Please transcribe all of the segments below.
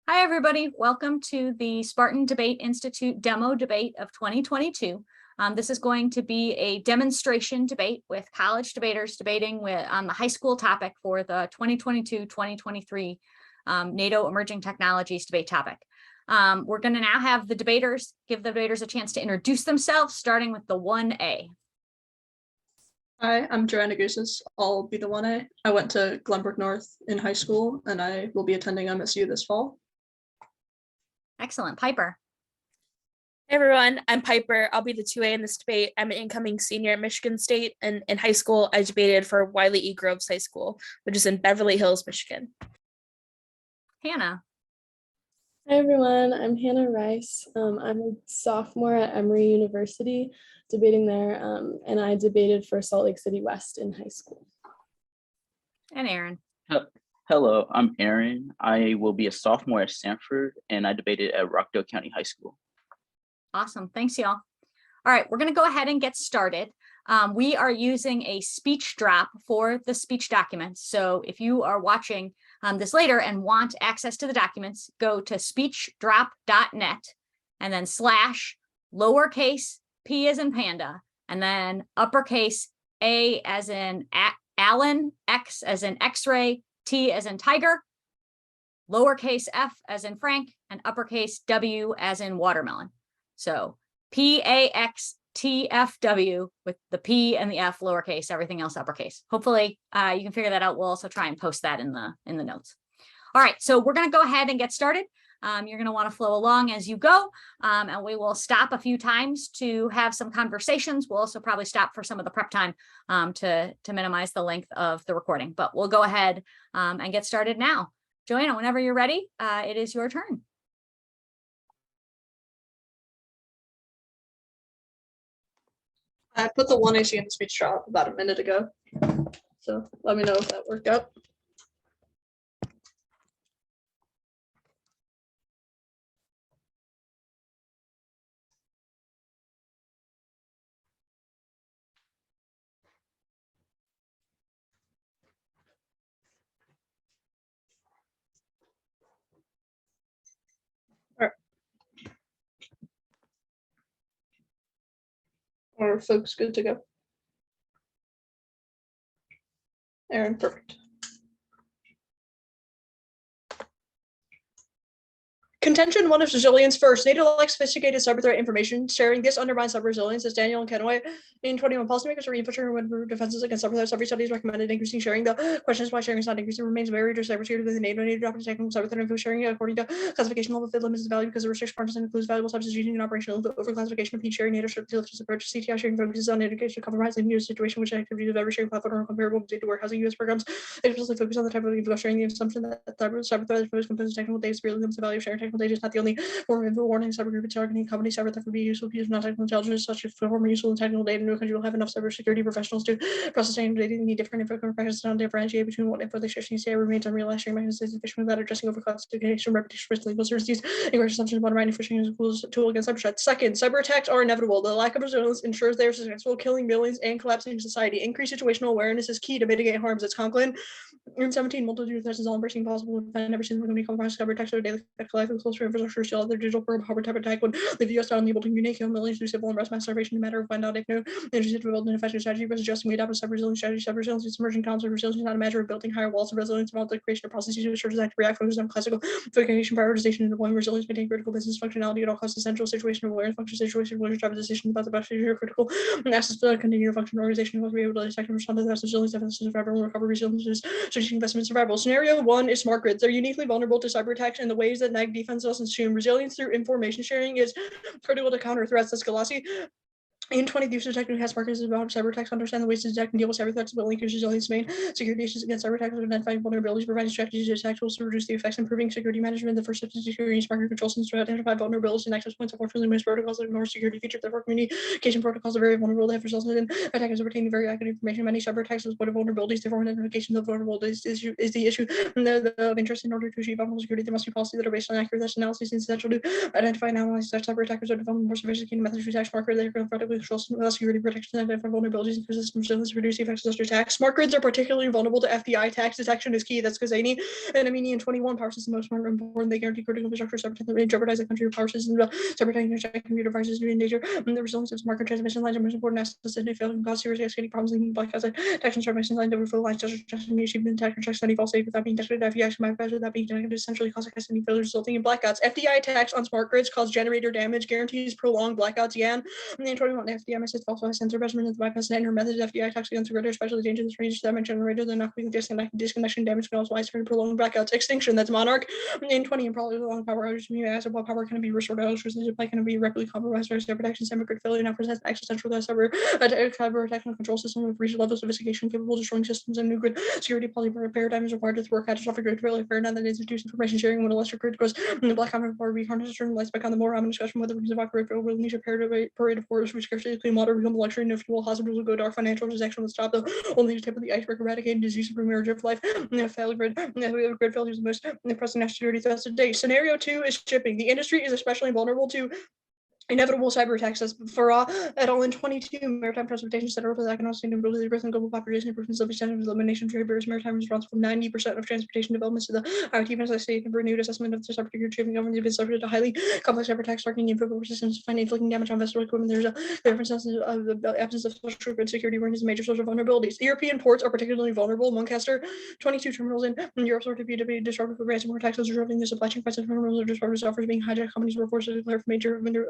Hi, everybody. Welcome to the Spartan Debate Institute demo debate of 2022. This is going to be a demonstration debate with college debaters debating on the high school topic for the 2022-2023 NATO Emerging Technologies debate topic. We're going to now have the debaters give the debaters a chance to introduce themselves, starting with the 1A. Hi, I'm Joanna Gusis. I'll be the 1A. I went to Glenbrook North in high school, and I will be attending MSU this fall. Excellent. Piper. Hey everyone, I'm Piper. I'll be the 2A in this debate. I'm an incoming senior at Michigan State, and in high school, I debated for Wiley E. Groves High School, which is in Beverly Hills, Michigan. Hanna. Hi everyone, I'm Hanna Rice. I'm a sophomore at Emory University, debating there, and I debated for Salt Lake City West in high school. And Aaron. Hello, I'm Aaron. I will be a sophomore at Samford, and I debated at Rockdale County High School. Awesome. Thanks, y'all. All right, we're going to go ahead and get started. We are using a speech drop for the speech documents. So if you are watching this later and want access to the documents, go to speechdrop.net and then / lowercase p as in panda, and then uppercase A as in Allen, X as in X-ray, T as in tiger, lowercase f as in Frank, and uppercase W as in watermelon. So PAXTFW with the P and the F lowercase, everything else uppercase. Hopefully you can figure that out. We'll also try and post that in the notes. All right, so we're going to go ahead and get started. You're going to want to flow along as you go, and we will stop a few times to have some conversations. We'll also probably stop for some of the prep time to minimize the length of the recording, but we'll go ahead and get started now. Joanna, whenever you're ready, it is your turn. I put the 1AC in the speech drop about a minute ago, so let me know if that worked out. Are folks good to go? Aaron, perfect. Contention 1 of resilience first. NATO lacks sophisticated cyber threat information sharing. This undermines cyber resilience, as Daniel and Kenway in 21 policymakers are reinforcing defenses against cyber threats. Every study has recommended increasing sharing. The question is why sharing is not increasing remains a barrier to cybersecurity within NATO. NATO adopted technical cyber threat info sharing according to classification level. It limits the value because the restriction partners includes valuable substituting and operational over classification of peak sharing. NATO should this approach. CTI sharing focuses on education compromise in US situation which activities of every sharing platform are comparable to data warehousing US programs. It explicitly focus on the type of info sharing. The assumption that cyber threat is composed technical data severely limits the value of sharing. Technical data is not the only form of warning. Cyber group targeting company cyber theft would be useful to use non-technical intelligence, such as form useful in technical data. No country will have enough cybersecurity professionals to process technical data. Need different info practices and differentiate between what info they share. CCI remains unrealized sharing mechanisms efficient without addressing overclassification, repetition, risk, legal services. Encourage assumptions about right phishing is a tool against cyber threats. Second, cyber attacks are inevitable. The lack of resilience ensures they are successful, killing millions and collapsing society. Increased situational awareness is key to mitigate harms. It's Conklin. In 17, multitude of threats is all embracing possible and never seen when we come across cyber attacks or daily life with closer infrastructure, still other digital probe harbor type attack would leave the US unable to unite millions through civil unrest, mass starvation, no matter of find out if no interested to build an effective strategy for adjusting we adopt a cyber resilience strategy. Cyber resilience is emerging concepts of resilience, not a matter of building higher walls of resilience about the creation of processes which are designed to react, focus on classical focation, prioritization, and deployment. Resilience, maintain critical business functionality at all costs, essential situation of awareness, function situation, awareness, drive decisions about the best future critical and access to the continued function organization will be able to detect and respond to the resilience, defense, survival, and recovery. Resilience is strategic investment survival. Scenario 1 is smart grids. They're uniquely vulnerable to cyber attacks in the ways that NAG defense doesn't assume. Resilience through information sharing is critical to counter threats. That's Galassi. In 20, the use of technical task markers about cyber attacks, understand the ways to detect and deal with cyber threats, but increase resilience. Main security issues against cyber attacks, identifying vulnerabilities, providing strategies to attack tools to reduce the effects, improving security management. The first step is security and market control systems to identify vulnerabilities and access points. Unfortunately, most protocols ignore security features. Therefore, communication protocols are very vulnerable. They have resulted in attackers obtaining very accurate information. Many cyber attacks exploit vulnerabilities. Therefore, identification of vulnerabilities is the issue of interest. In order to achieve optimal security, there must be policies that are based on accurate analysis. It's essential to identify and analyze such cyber attackers or develop more sophisticated methods to attack marker. They are critical effectively control security protection and identify vulnerabilities and system resilience, reduce the effects of such attacks. Smart grids are particularly vulnerable to FDI attacks. Detection is key. That's because any enemy in 21 power system most important. They guarantee critical infrastructure, cyber jeopardize the country power systems, cyber computer viruses in danger. The resilience of smart grid transmission lines are most important assets and they fail to cause serious cascading problems leading blackouts. Detection transmission lines overflow lines just achievement attack and checks any false state without being detected. FDI without being detected essentially cause cascading failures resulting in blackouts. FDI attacks on smart grids cause generator damage, guarantees prolonged blackouts. And the 21 FDI methods also has sensor measurement of the bypass and her methods. FDI attacks against the grid are especially dangerous range damage generator. They're not being disconnection damage can also turn prolonged blackouts. Extinction, that's Monarch. In 20 and probably long power outage, as what power can be restored to electricity supply can be rapidly compromised or cyber protection, cyber grid failure now presents existential to cyber technical control system with reached level of sophistication capable of destroying systems and new grid security policy paradigm is required to thwart catastrophic grid failure. Now that institutes information sharing when electric grid goes in the blackout before we harness turn lights back on. The more ominous discussion whether reasons of grid failure will need a parade of force which scarcely clean water become luxury. No fuel hospitals will go dark. Financial transaction will stop. The only tip of the iceberg eradicating disease of remarriage of life. Failure grid grid failure is the most pressing national security threats today. Scenario 2 is shipping. The industry is especially vulnerable to inevitable cyber attacks as for at all in 22 maritime transportation center for the economic sustainability growth and global population improvements of elimination trade barriers. Maritime is responsible for 90% of transportation developments to the IoT as I state and renewed assessment of the cybersecurity trading government has been subject to highly complex cyber attacks targeting info systems financial damage on vessel equipment. There's a difference of the absence of social grid security warning is a major source of vulnerabilities. European ports are particularly vulnerable. Lancaster 22 terminals in Europe sort of be disrupted for ransomware attacks disrupting the supply chain prices terminals are disrupted offers being hijacked. Companies were forced to declare for major vendor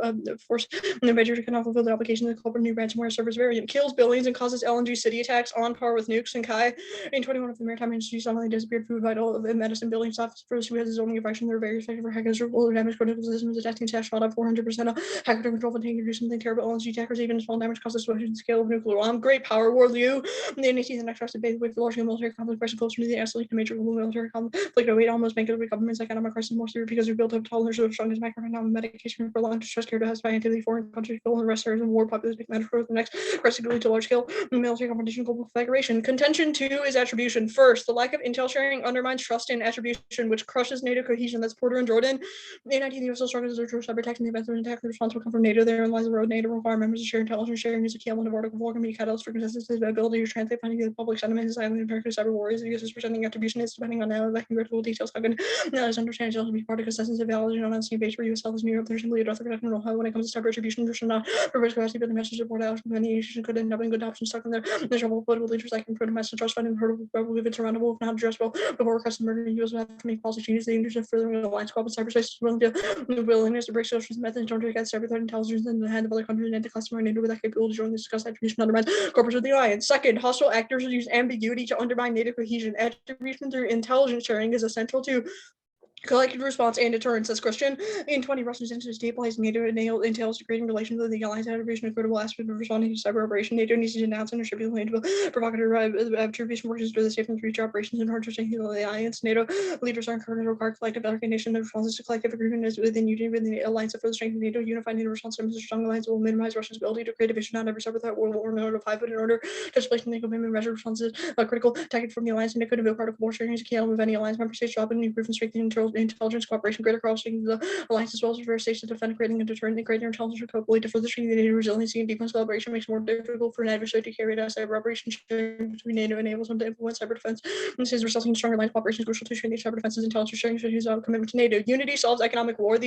force and the major cannot fulfill the application of the culprit new ransomware service variant kills billions and causes LNG city attacks on par with nukes and Kai. In 21 of the maritime industry suddenly disappeared food vital of medicine building stuff for who has zoning infection. They're very effective for hackers or damage critical systems attacking test shot up 400% of hacker control and do something terrible. LNG attackers even small damage causes the scale of nuclear bomb. Great power war Liu. The NAT the next trusted base with large military conflict pressure closer to the escalate to major global military conflict await almost make the government's economic crisis more severe because they're built up tolerance of strongest microeconomic medication for long distress care to has by activity foreign countries full and rest areas of war population matter for the next aggressive to large scale military competition global conflagration. Contention 2 is attribution. First, the lack of intel sharing undermines trust in attribution, which crushes NATO cohesion. That's Porter and Jordan. The 19th US struggles to cyber attack in the event of an attack. The response will come from NATO. Therein lies the road. NATO require members to share intelligence. Sharing is a key element of Article 4 can be a catalyst for consensus. The ability to translate finding the public sentiment is silently American cyber warriors. The US is presenting attribution is depending on how that critical details how good now is understanding itself to be part of consensus of validation on the same page for US is New York. There's simply a drastic reduction in how when it comes to cyber attribution, there should not reverse capacity but the message of board out many nations could end up in good options stuck in their miserable political leaders like in protest and trust fund and hurdle if it's surroundable if not addressable before customer US will have to make policy changes. The industry of furthering the alliance squad with cyberspace is willingness to break social methods don't against cyber threat intelligence in the hand of other countries and the customer and with that capability to join the discuss attribution undermines corporate of the alliance. Second, hostile actors use ambiguity to undermine NATO cohesion. Attribution through intelligence sharing is essential to collective response and deterrence, says Christian. In 20 Russian instances, stabilizing NATO entails creating relations with the alliance attribution, a critical aspect of responding to cyber operation. NATO needs to announce and distribute NATO provocative attribution forces for the safe and future operations in order to strengthen the alliance. NATO leaders are encouraged to require collective recognition of responses to collective agreement within unity within the alliance for the strength of NATO. Unified NATO response to a strong alliance will minimize Russia's ability to create division on every cyber threat or notify, but in order to displace NATO commitment measure responses, a critical tactic from the alliance, and it could have Article 4 sharing is a key element of any alliance member states dropping and improving strengthening intelligence cooperation greater crossing the alliance as well as various states to defend creating and deterring the greater intelligence capability to further strengthen the NATO resiliency and defense collaboration makes it more difficult for an adversary to carry out cyber operations between NATO enables them to implement cyber defense. This is resulting in stronger alliance cooperation crucial to strengthen cyber defense intelligence sharing strategies of commitment to NATO. Unity solves economic war,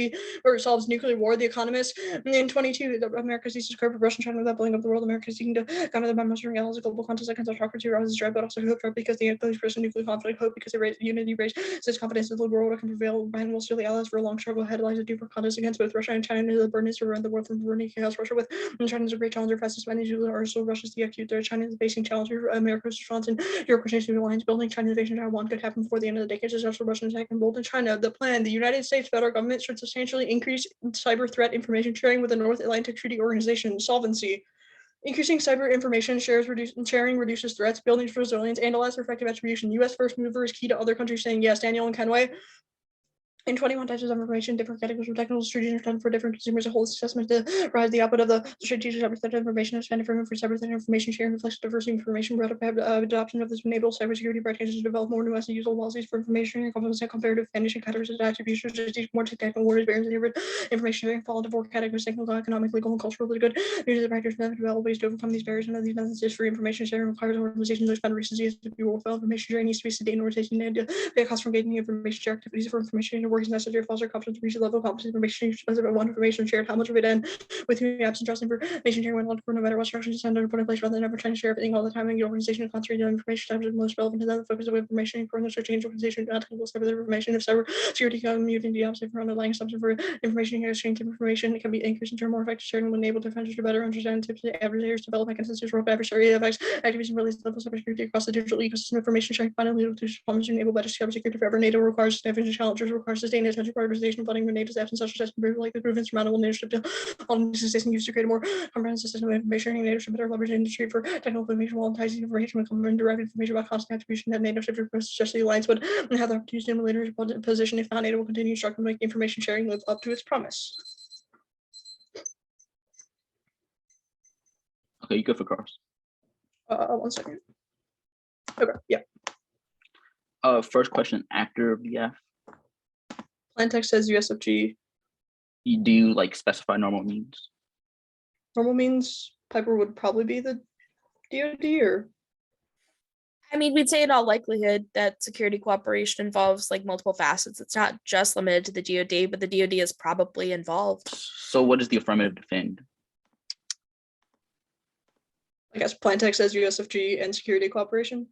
or solves nuclear war. The Economist in 22, America sees to curb Russian China without blowing up the world. America is seeking to counter them by mustering allies global contest against autocracy rises drive, but also hope because the nuclear conflict hope because unity raises confidence that the world can prevail and will still the allies for a long struggle ahead lies a deeper contest against both Russia and China. The burden is to run the world from burning chaos. Russia with China is a great challenger, fastest managed are so Russia's the acute threat. China is facing challenge. America's response and Europe continues to alliance building. China's invasion of Taiwan could happen before the end of the decade. As also Russian attack and bold in China. The plan: the United States federal government should substantially increase cyber threat information sharing with the North Atlantic Treaty Organization. Solvency. Increasing cyber information sharing reduces threats, building resilience, and allows for effective attribution. U.S. first mover is key to other countries saying yes. Daniel and Kenway. In 21 types of information, different categories of technical strategies are done for different consumers. A holistic assessment to provide the output of the strategic cyber information expanded for cyber information sharing, reflects diversity information, brought up adoption of this enabled cybersecurity practices to develop more nuanced and useful policies for information and comparative advantage and categories of attribution, strategic, more technical, more variance, information sharing fall into 4 categories: technical, economic, legal, and cultural. Good. Uses the practice method develop ways to overcome these barriers. One of these methods is free information sharing requires organizations to expand recency to be worthwhile. Information sharing needs to be sustained or taking to pay a cost from getting information share activities for information and work is necessary to foster confidence to reach the level of competence. Information expensive at one information shared, how much of it and with whom you absent trust information sharing when no matter what structures and put in place rather than ever trying to share everything all the time and your organization and concentrate on information types most relevant to them. The focus of information important to change organization not technical cyber information if cyber security community the opposite for underlying assumption for information exchange information. It can be increased in term more effective sharing when able defenders to better understand tips and adversaries develop mechanisms for adversary effects activities and release level cybersecurity across the digital ecosystem. Information sharing finally to performance enabled better cybersecurity forever. NATO requires significant challenges requires sustained attention prioritization funding NATO's absence such as like the prove insurmountable leadership to all systems used to create a more comprehensive system of information sharing. NATO should better leverage industry for technical information while enticing information with common derived information about constant attribution that NATO should suggest the alliance would have the opportunity to leadership position. If not, NATO will continue to struggle to make information sharing live up to its promise. Okay, you go for Cross. 1 second. Okay, yeah. First question, actor VF. Plain text says USFG. Do you like specify normal means? Normal means Piper would probably be the DoD or? I mean, we'd say in all likelihood that security cooperation involves like multiple facets. It's not just limited to the DoD, but the DoD is probably involved. So what does the affirmative defend? I guess plain text says USFG and security cooperation.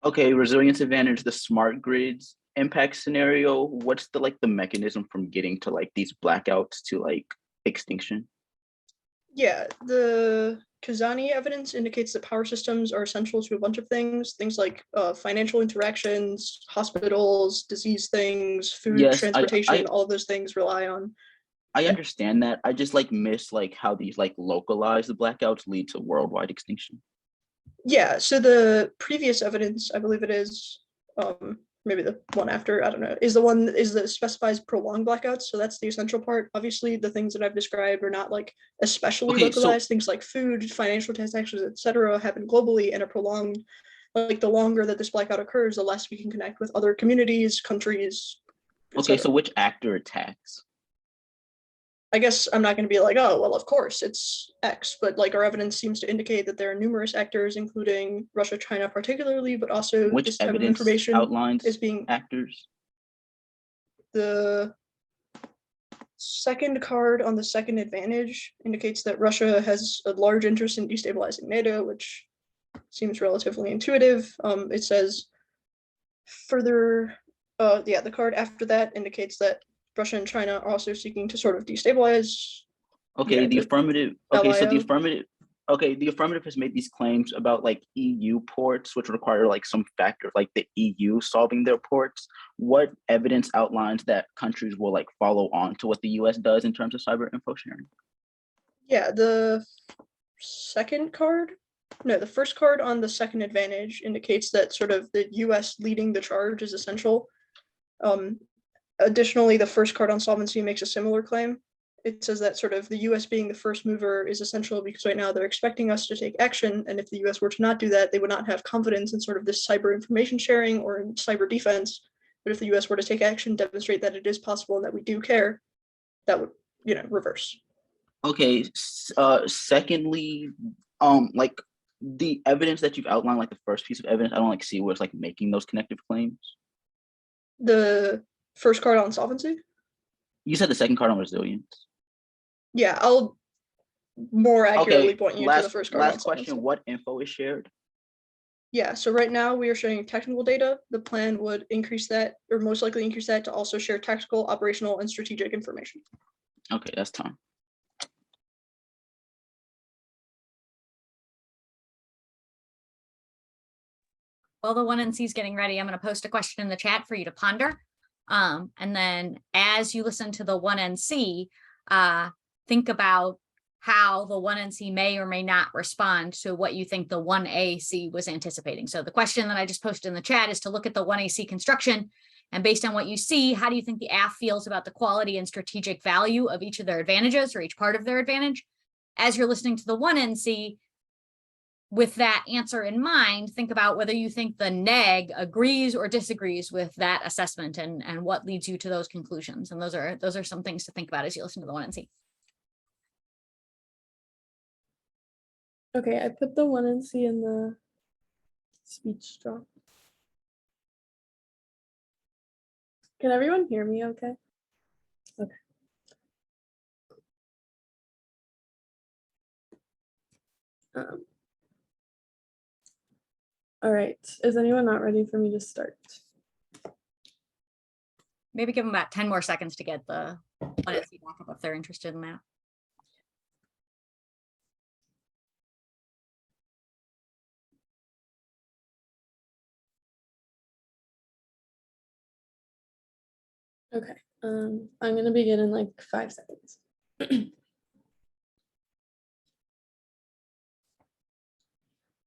Okay, resilience advantage, the smart grids impact scenario. What's the mechanism from getting to like these blackouts to like extinction? Yeah, the Kazani evidence indicates that power systems are essential to a bunch of things like financial interactions, hospitals, disease things, food, Yes, transportation, all of those things rely on. I understand that. I just miss how these localized blackouts lead to worldwide extinction. Yeah, so the previous evidence, I believe it is, maybe the one after, I don't know, is the one that specifies prolonged blackouts. So that's the essential part. Obviously, the things that I've described are not especially localized. Things like food, financial transactions, etc., happen globally and are prolonged. The longer that this blackout occurs, the less we can connect with other communities, countries. Okay, so which actor attacks? I guess I'm not going to be like, oh, well, of course it's X, but our evidence seems to indicate that there are numerous actors, including Russia, China particularly, but also which this type of evidence information outlines is being actors. The second card on the second advantage indicates that Russia has a large interest in destabilizing NATO, which seems relatively intuitive. It says further, the card after that indicates that Russia and China are also seeking to sort of destabilize. Okay, the affirmative. Okay, so the LIO. affirmative. Okay, the affirmative has made these claims about EU ports, which require some factor like the EU solving their ports. What evidence outlines that countries will follow on to what the US does in terms of cyber info sharing? Yeah, the second card. No, the first card on the second advantage indicates that sort of the US leading the charge is essential. Additionally, the first card on solvency makes a similar claim. It says that sort of the US being the first mover is essential because right now they're expecting us to take action. And if the US were to not do that, they would not have confidence in sort of this cyber information sharing or in cyber defense. But if the US were to take action, demonstrate that it is possible and that we do care, that would, reverse. Okay, secondly, the evidence that you've outlined, the first piece of evidence, I don't see where it's making those connective claims. The first card on solvency? You said the second card on resilience. Yeah, I'll more accurately point you to the first card on solvency. Last question, what info is shared? Yeah, so right now we are sharing technical data. The plan would increase that, or most likely increase that to also share tactical, operational, and strategic information. Okay, that's time. While the 1NC is getting ready, I'm going to post a question in the chat for you to ponder. And then as you listen to the 1NC, think about how the 1NC may or may not respond to what you think the 1AC was anticipating. So the question that I just posted in the chat is to look at the 1AC construction And based on what you see, how do you think the AF feels about the quality and strategic value of each of their advantages or each part of their advantage? As you're listening to the 1NC, with that answer in mind, think about whether you think the neg agrees or disagrees with that assessment and what leads you to those conclusions. And those are some things to think about as you listen to the 1NC. Okay, I put the 1NC in the speech drop. Can everyone hear me okay? Okay. All right, is anyone not ready for me to start? Maybe give them about 10 more seconds to get the 1NC back up if they're interested in that. Okay, I'm gonna begin in like 5 seconds.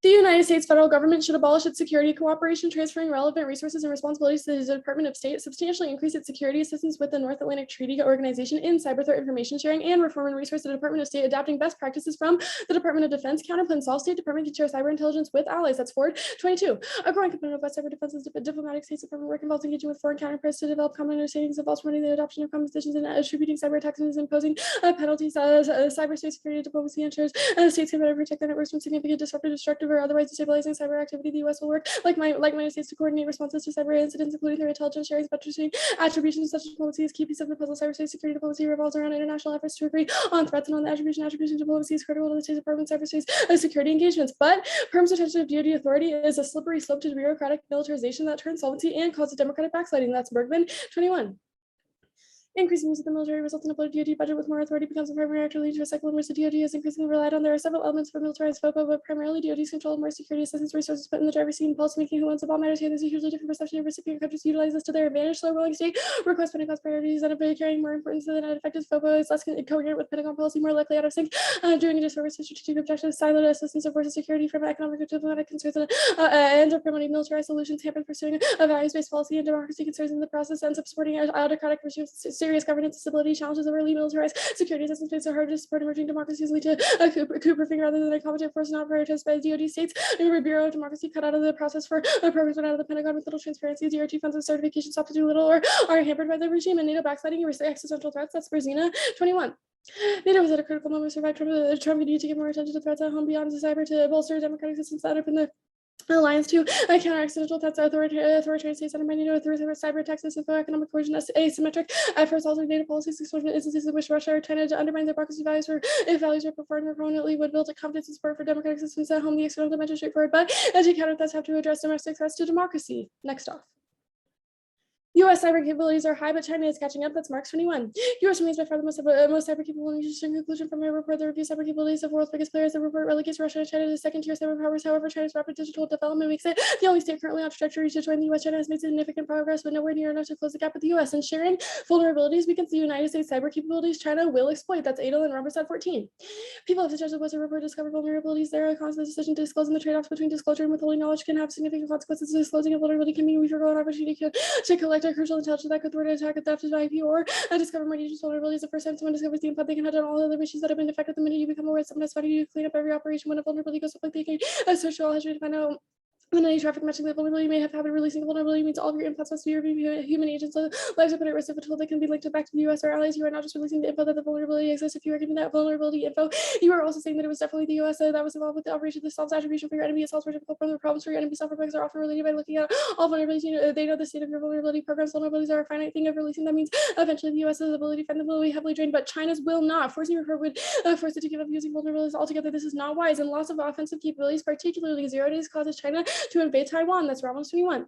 The United States federal government should abolish its security cooperation, transferring relevant resources and responsibilities to the Department of State, substantially increase its security assistance with the North Atlantic Treaty Organization in cyber threat information sharing, and reform and resource the Department of State, adapting best practices from the Department of Defense, counterplan all state department can share cyber intelligence with allies. That's forward. 22. A growing component of West cyber defense is diplomatic State Department work involves engaging with foreign counterparts to develop common understandings of promoting the adoption of common positions and attributing cyber attacks and imposing penalties. Cyberspace security diplomacy ensures states can better protect their networks from significant disruptive, destructive, or otherwise destabilizing cyber activity. The U.S. will work like-minded states to coordinate responses to cyber incidents, including their intelligence sharing, budgeting, attribution. Such diplomacy is key piece of the puzzle. Cyberspace security diplomacy revolves around international efforts to agree on threats and on the attribution. Attribution diplomacy is critical to the State Department cyberspace security engagements. But Perm's attention of DoD authority is a slippery slope to bureaucratic militarization that turns solvency and causes democratic backsliding. That's Bergman. 21. Increasing use of the military results in a bloated DoD budget with more authority becomes a primary actor leading to a cycle in which the DoD is increasingly relied on. There are several elements for militarized FOPA, but primarily DoD's control of more security assistance resources put in the driver's seat and policymaking. Who owns the bomb matters here? There's a hugely different perception of recipient countries utilize this to their advantage. Slow rolling state request Pentagon's priorities and carrying more importance than an effective FOPA is less coherent with Pentagon policy, more likely out of sync, doing a disservice to strategic objectives, siloed assistance of forces security from economic and diplomatic concerns, and promoting militarized solutions, hampered pursuing a values-based policy and democracy concerns in the process, ends up supporting autocratic regimes, serious governance, stability, challenges of early militarized security assistance makes it hard to support emerging democracies, lead to a coup proofing rather than a competent force not prioritized by DoD states. The Bureau of Democracy cut out of the process for programs run out of the Pentagon with little transparency. DRT funds and certification stop to do little or are hampered by the regime, and NATO backsliding and existential threats. That's Berzina. 21. NATO was at a critical moment to survive Trump need to give more attention to threats at home beyond the cyber to bolster democratic systems that open the alliance to counter accidental threats, authoritarian states undermining NATO through cyber attacks and economic coercion, asymmetric efforts, also data policies, exposure instances in which Russia or China to undermine their democracy values, or if values are performed more permanently, would build a confidence and support for democratic systems at home. The external dimension is straightforward, but to counter threats have to address domestic threats to democracy. Next off. U.S. cyber capabilities are high, but China is catching up. That's Marks 21. U.S. remains by far the most cyber capable. And interesting conclusion from a report that reviews cyber capabilities of world's biggest players. The report relegates Russia and China to second-tier cyber powers. However, China's rapid digital development makes it the only state currently on trajectory to join the U.S. China has made significant progress, but nowhere near enough to close the gap with the U.S. And sharing vulnerabilities weakens the United States cyber capabilities China will exploit. That's Adel and Roberts at 14. People have suggested was a report discovered vulnerabilities. There are constant decision to disclose, and the trade-offs between disclosure and withholding knowledge can have significant consequences. Disclosing a vulnerability can mean we forego an opportunity to collect a crucial intelligence that could thwart an attack, a theft of IP, or discover more dangerous vulnerabilities. The first time someone discovers the input, they can hunt down all other machines that have been affected. The minute you become aware, someone has found you to clean up every operation. When a vulnerability goes up, like they can search all history to find out when any traffic matching the vulnerability may have happened. Releasing the vulnerability means all of your inputs must be reviewed. Human agents' lives are put at risk of a tool that can be linked back to the U.S. or allies. You are not just releasing the info that the vulnerability exists. If you are giving that vulnerability info, you are also saying that it was definitely the U.S. that was involved with the operation. This solves attribution for your enemy. It solves difficult problems for your enemy. Software bugs are often related by looking at all vulnerabilities. They know the state of your vulnerability programs. Vulnerabilities are a finite thing. Of releasing them means eventually the U.S.'s ability to defend them will be heavily drained, but China's will not. Forcing report would force it to give up using vulnerabilities altogether. This is not wise, and loss of offensive capabilities, particularly 0 days, causes China to invade Taiwan. That's Ramos 21.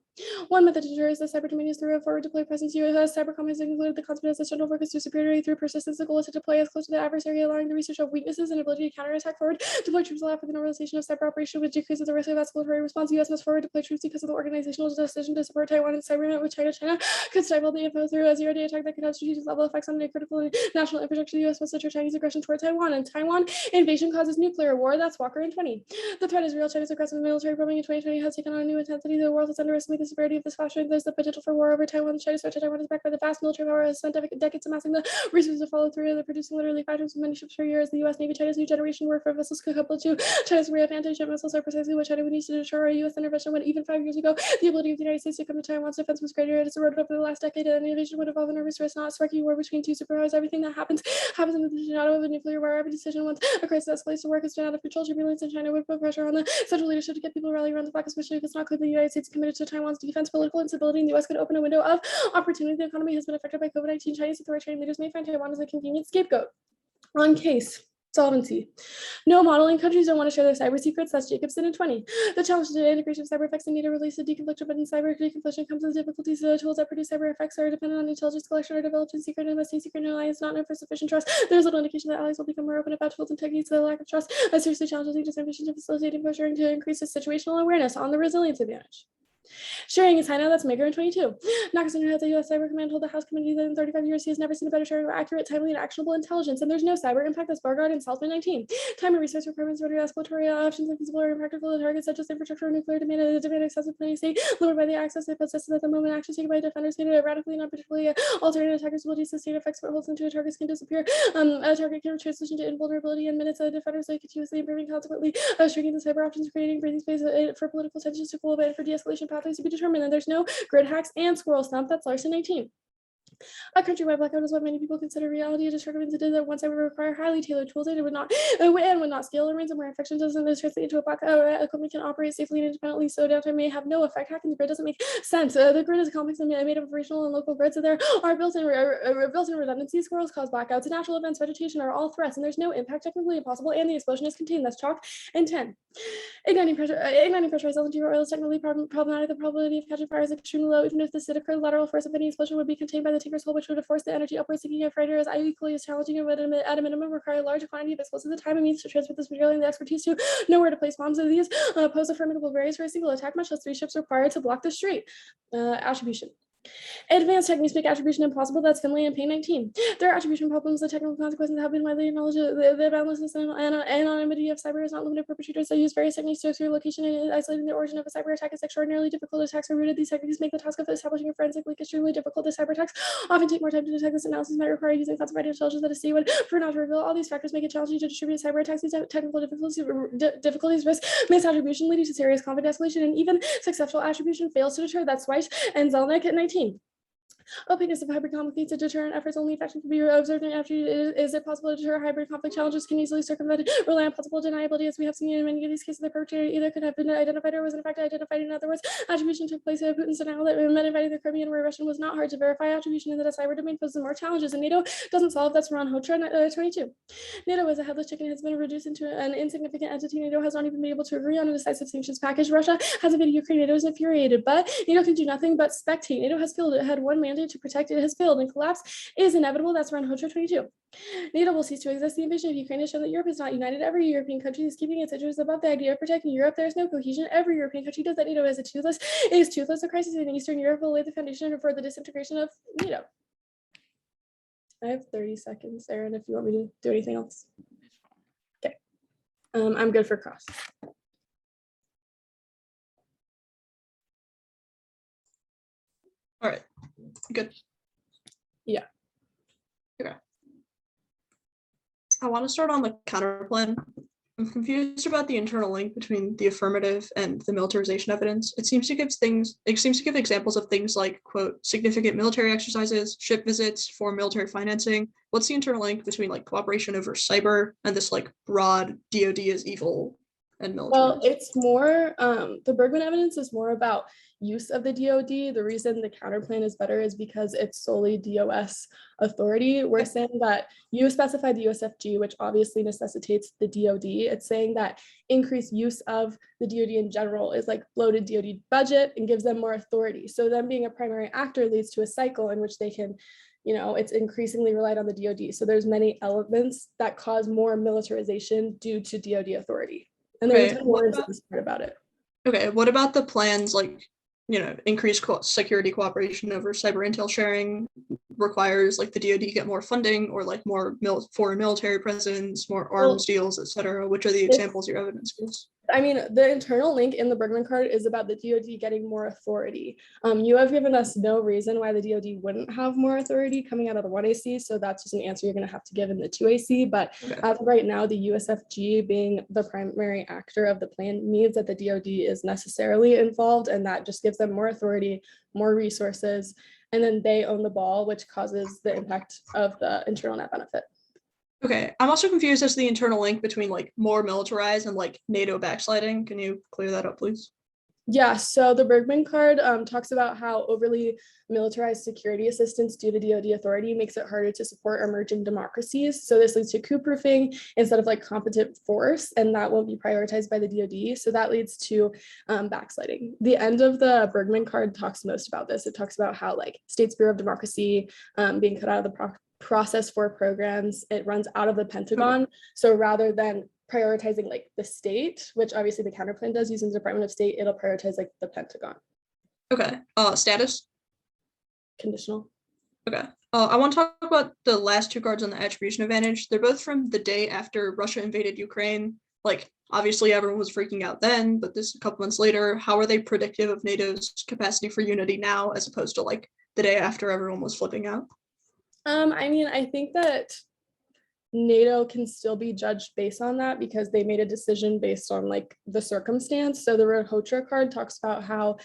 One method to deter is the cyber domain is through a forward deploy presence. U.S. cybercom has included the concept of central focus to superiority through persistence. The goal is to deploy as close to the adversary, allowing the research of weaknesses and ability to counterattack. Forward deploy troops allow for the normalization of cyber operation, which decreases the risk of escalatory response. U.S. must forward deploy troops because of the organizational decision to support Taiwan in cyber event with China. China could stifle the info through a 0-day attack that could have strategic level effects on the critical national infrastructure. The U.S. must deter Chinese aggression toward Taiwan, and Taiwan invasion causes nuclear war. That's Walker in 20. The threat is real. China's aggressive military bombing in 2020 has taken on a new intensity. The world has underestimated the severity of this clashing. There's the potential for war over Taiwan. The Chinese threat to Taiwan is backed by the vast military power has spent decades amassing the resources to follow through. They're producing literally factories with many ships per year. As the U.S. Navy, China's new generation warfare vessels could couple to China's array of anti-ship missiles are precisely what China would need to deter a U.S. intervention. When even 5 years ago, the ability of the United States to come to Taiwan's defense was greater. It has eroded over the last decade, and the invasion would involve an arms race, not a sparking war between two superpowers. Everything that happens in the shadow of a nuclear war. Every decision once a crisis escalates to war has been out of control. Turbulence in China would put pressure on the central leadership to get people rallying around the flag, especially if it's not clear the United States is committed to Taiwan's defense. Political instability in the U.S. could open a window of opportunity. The economy has been affected by COVID-19. Chinese authoritarian leaders may find Taiwan as a convenient scapegoat. On case. Solvency. No modeling countries don't want to share their cyber secrets. That's Jacobson in 20. The challenge to the integration of cyber effects and NATO release of deconfliction, but in cyber deconfliction comes with difficulties. The tools that produce cyber effects are dependent on intelligence collection or developed in secret and must stay secret and alliance not known for sufficient trust. There's little indication that allies will become more open about tools and techniques. The lack of trust seriously challenges each ambition to facilitate info sharing to increase the situational awareness on the resilience advantage. Sharing is high now, that's Maker in 22. Nakasan, who has the U.S. Cyber Command, told the House Committee that in 35 years he has never seen a better sharing of accurate, timely, and actionable intelligence, and there's no cyber impact that's Bargard and Salzman 19. Time and resource requirements, whether escalatory options are feasible or impractical, the targets such as infrastructure or nuclear demand excessive planning state, lowered by the access they possess at the moment, actions taken by defenders stated radically, not particularly alternative attackers will sustain effects, but holds into a targets can disappear. A target can transition to invulnerability in minutes. Defenders are continuously improving, consequently shrinking the cyber options, creating breathing space for political tensions to cool and for de-escalation pathways to be determined. And there's no grid hacks and squirrel stump. That's Larson 19. A countrywide blackout is what many people consider reality. It is recommended that once I would require highly tailored tools, it would not scale. Or ransomware infection doesn't translate into a blackout. Equipment can operate safely and independently, so downtime may have no effect. Hacking the grid doesn't make sense. The grid is complex and made up of regional and local grids, so there are built-in redundancies. Squirrels cause blackouts. Natural events, vegetation are all threats, and there's no impact technically impossible, and the explosion is contained. That's chalk and 10. Igniting pressurized LNG oil is technically problematic. The probability of catching fire is extremely low. Even if this did occur, the lateral force of any explosion would be contained by the tinker's hole, which would have forced the energy upwards. Thinking of freighter is equally as challenging and would at a minimum require a large quantity of explosives. The time and means to transport this material and the expertise to know where to place bombs of these pose a formidable barriers for a single attack, much less 3 ships required to block the strait. Attribution. Advanced techniques make attribution impossible. That's Finlay and Payne 19. There are attribution problems. The technical consequences have been widely acknowledged. The boundlessness and anonymity of cyber is not limited. Perpetrators that use various techniques to obscure location and isolating the origin of a cyber attack is extraordinarily difficult. Attacks are rooted. These techniques make the task of establishing a forensic link extremely difficult. The cyber attacks often take more time to detect. This analysis might require using classified intelligence that is C1 for not to reveal. All these factors make it challenging to distribute cyber attacks. These technical difficulties risk misattribution, leading to serious conflict escalation, and even successful attribution fails to deter. That's Weiss and Zelnick at 19. Opaqueness of hybrid conflict to deterrent efforts only effective to be observed and after is it possible to deter hybrid conflict challenges can easily circumvent rely on possible deniability as we have seen in many of these cases. The perpetrator either could have been identified or was in fact identified. In other words, attribution took place at Putin's denial that men invading the Caribbean where Russian was not hard to verify. Attribution into the cyber domain poses more challenges and NATO doesn't solve. That's Ron Hotra 22. NATO as a headless chicken has been reduced into an insignificant entity. NATO has not even been able to agree on a decisive sanctions package. Russia has invaded Ukraine. NATO is infuriated, but NATO can do nothing but spectate. NATO has failed. It had one mandate to protect. It has failed, and collapse is inevitable. That's Ron Hotra 22. NATO will cease to exist. The invasion of Ukraine has shown that Europe is not united. Every European country is keeping its interests above the idea of protecting Europe. There is no cohesion. Every European country does that. NATO is toothless. A crisis in Eastern Europe will lay the foundation for the disintegration of NATO. I have 30 seconds, Aaron, if you want me to do anything else. Okay. I'm good for cross. All right, good. Yeah. Okay. I want to start on the counterplan. I'm confused about the internal link between the affirmative and the militarization evidence. It seems to give examples of things like, quote, significant military exercises, ship visits, foreign military financing. What's the internal link between like cooperation over cyber and this like broad DoD is evil and military? Well, it's more, the Bergman evidence is more about use of the DoD. The reason the counterplan is better is because it's solely DOS authority. We're saying that you specify the USFG, which obviously necessitates the DoD. It's saying that increased use of the DoD in general is like bloated DoD budget and gives them more authority. So them being a primary actor leads to a cycle in which they can, you know, it's increasingly relied on the DoD. So there's many elements that cause more militarization due to DoD authority. And there's more about it. Okay, what about the plans like, you know, increased security cooperation over cyber intel sharing requires like the DoD get more funding or like more foreign military presence, more arms deals, etc. Which are the examples your evidence gives? I mean, the internal link in the Bergman card is about the DoD getting more authority. You have given us no reason why the DoD wouldn't have more authority coming out of the 1AC, so that's just an answer you're going to have to give in the 2AC. But as of right now, the USFG being the primary actor of the plan means that the DoD is necessarily involved, and that just gives them more authority, more resources, and then they own the ball, which causes the impact of the internal net benefit. Okay, I'm also confused as to the internal link between like more militarized and like NATO backsliding. Can you clear that up, please? Yeah, so the Bergman card talks about how overly militarized security assistance due to DoD authority makes it harder to support emerging democracies. So this leads to coup-proofing instead of like competent force, and that won't be prioritized by the DoD. So that leads to backsliding. The end of the Bergman card talks most about this. It talks about how like States Bureau of Democracy being cut out of the process for programs, it runs out of the Pentagon. So rather than prioritizing like the state, which obviously the counterplan does using the Department of State, it'll prioritize like the Pentagon. Okay, status? Conditional. Okay, I want to talk about the last two cards on the attribution advantage. They're both from the day after Russia invaded Ukraine. Like, obviously everyone was freaking out then, but this is a couple months later. How are they predictive of NATO's capacity for unity now, as opposed to like the day after everyone was flipping out? I mean, I think that NATO can still be judged based on that because they made a decision based on like the circumstance. So the Rohotra card talks about how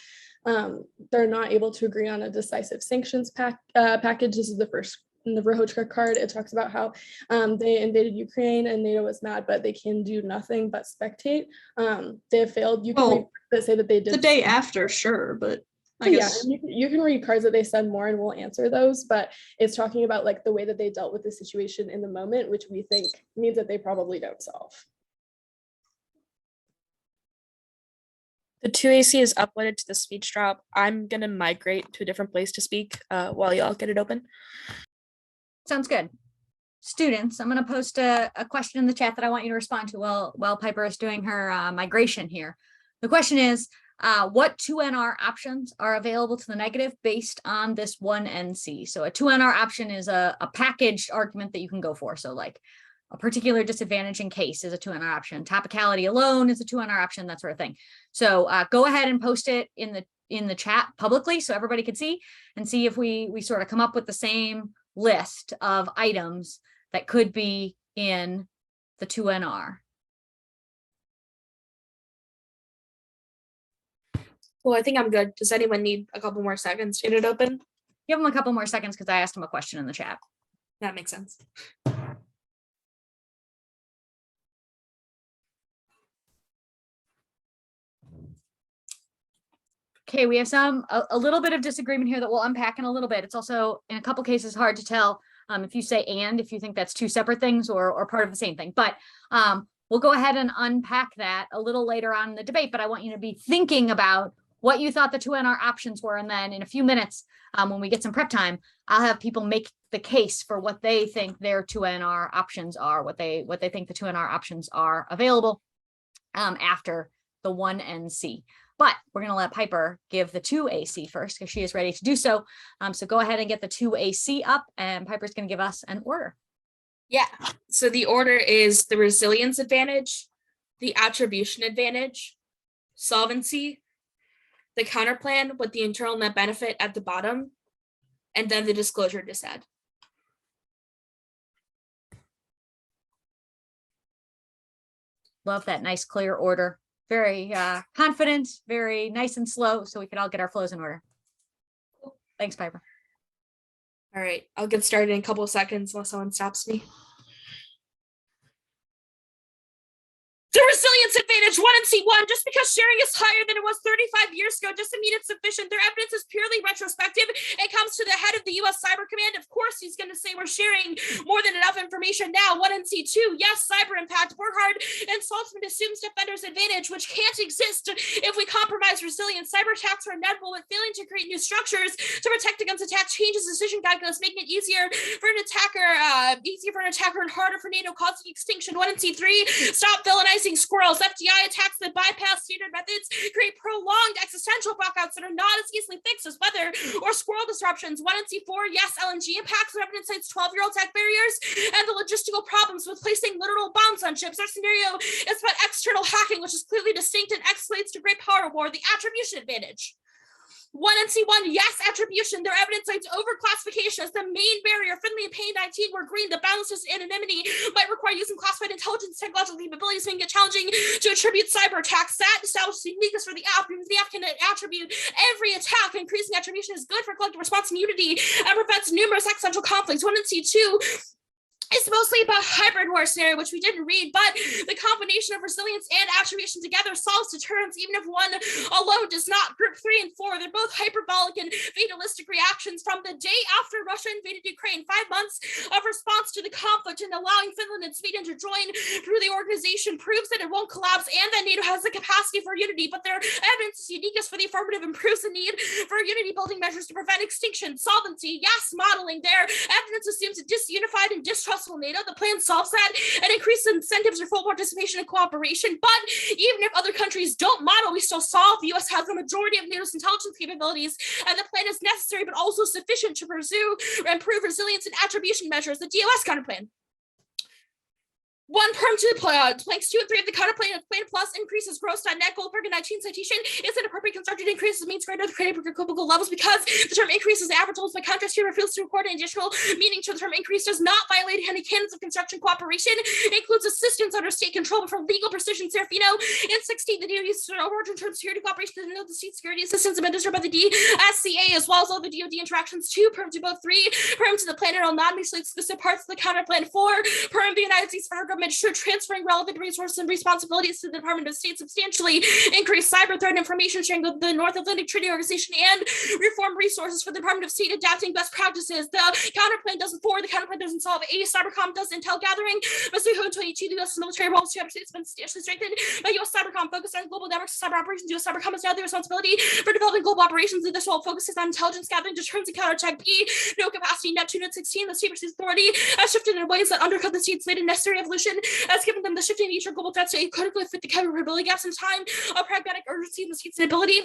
they're not able to agree on a decisive sanctions package. This is the first in the Rohotra card. It talks about how they invaded Ukraine and NATO was mad, but they can do nothing but spectate. They have failed. You can read that say that they did the day after, sure, but I guess you can read cards that they said more and we'll answer those, but it's talking about like the way that they dealt with the situation in the moment, which we think means that they probably don't solve. The 2AC is uploaded to the speech drop. I'm gonna migrate to a different place to speak while y'all get it open. Sounds good. Students, I'm going to post a question in the chat that I want you to respond to while Piper is doing her migration here. The question is, what 2NR options are available to the negative based on this 1NC? So a 2NR option is a packaged argument that you can go for. So like a particular disadvantage in case is a 2NR option. Topicality alone is a 2NR option, that sort of thing. So go ahead and post it in the chat publicly so everybody can see and see if we sort of come up with the same list of items that could be in the 2NR. Well, I think I'm good. Does anyone need a couple more seconds to get it open? Give them a couple more seconds because I asked them a question in the chat. That makes sense. Okay, we have a little bit of disagreement here that we'll unpack in a little bit. It's also in a couple cases hard to tell if you say and if you think that's two separate things or part of the same thing. But we'll go ahead and unpack that a little later on in the debate. But I want you to be thinking about what you thought the 2NR options were. And then in a few minutes, when we get some prep time, I'll have people make the case for what they think their 2NR options are, what they think the 2NR options are available after the 1NC. But we're going to let Piper give the 2AC first because she is ready to do so. So go ahead and get the 2AC up and Piper's going to give us an order. Yeah, so the order is the resilience advantage, the attribution advantage, solvency, the counterplan with the internal net benefit at the bottom, and then the disclosure dissent. Love that nice, clear order. Very confident, very nice and slow, so we can all get our flows in order. Thanks, Piper. All right, I'll get started in a couple of seconds unless someone stops me. The resilience advantage 1NC1, just because sharing is higher than it was 35 years ago doesn't mean it's sufficient. Their evidence is purely retrospective. It comes to the head of the US Cyber Command. Of course, he's going to say we're sharing more than enough information now. 1NC2, yes, cyber impact. Burkhardt and Saltzman assumes defender's advantage, which can't exist if we compromise resilience. Cyber attacks are inevitable, but failing to create new structures to protect against attack changes decision calculus, making it easier for an attacker and harder for NATO, causing extinction. 1NC3, stop villainizing rising squirrels. FDI attacks that bypass standard methods create prolonged existential blackouts that are not as easily fixed as weather or squirrel disruptions. 1NC4, yes, LNG impacts. Evidence cites 12-year-old tech barriers and the logistical problems with placing literal bombs on ships. Our scenario is about external hacking, which is clearly distinct and escalates to great power war, the attribution advantage. 1NC1, yes, attribution. Their evidence cites overclassification as the main barrier. Finley and Payne 19 were green. The boundless anonymity might require using classified intelligence technological capabilities, making it challenging to attribute cyber attacks. That establishes uniqueness for the app, because the app can attribute every attack. Increasing attribution is good for collective response and unity and prevents numerous existential conflicts. 1NC2, it's mostly about hybrid war scenario, which we didn't read, but the combination of resilience and attribution together solves deterrence, even if one alone does not. Group 3 and 4, they're both hyperbolic and fatalistic reactions from the day after Russia invaded Ukraine. 5 months of response to the conflict and allowing Finland and Sweden to join through the organization proves that it won't collapse and that NATO has the capacity for unity, but their evidence is uniqueness for the affirmative improves the need for unity building measures to prevent extinction. Solvency, yes, modeling. Their evidence assumes a disunified and distrustful NATO. The plan solves that and increases incentives for full participation and cooperation. But even if other countries don't model, we still solve. The US has the majority of NATO's intelligence capabilities, and the plan is necessary but also sufficient to pursue or improve resilience and attribution measures. The DOS counterplan. 1 perm to the planks 2 and 3 of the counterplan of plan plus increases gross.net Goldberg and 19 citation is an appropriate constructed increases means greater than critical levels because the term increase is average levels by contrast here refused to record an additional meaning to the term increase does not violate any canons of construction cooperation. It includes assistance under state control, but for legal precision, Serafino in 16 the DoD uses an overarching term security cooperation to denote the state security assistance administered by the DSCA as well as all the DoD interactions. 2 perm to both 3 perm to the planet all non-mutually exclusive parts of the counterplan. 4 perm the United States federal government should transferring relevant resources and responsibilities to the Department of State substantially increase cyber threat information sharing with the North Atlantic Treaty Organization and reform resources for the Department of State adapting best practices. The counterplan doesn't solve. Cybercom does intel gathering. Must be 22 the U.S. military roles to have states been substantially strengthened by U.S. Cybercom focused on global networks cyber operations. U.S. Cybercom is now the responsibility for developing global operations. This role focuses on intelligence gathering, deterrence, and counterattack. B, no capacity. Neptune at 16, the state versus authority has shifted in ways that undercut the state's latent necessary evolution, has given them the shifting nature of global threats to critically fit the capability gaps in time, a pragmatic urgency in the state's ability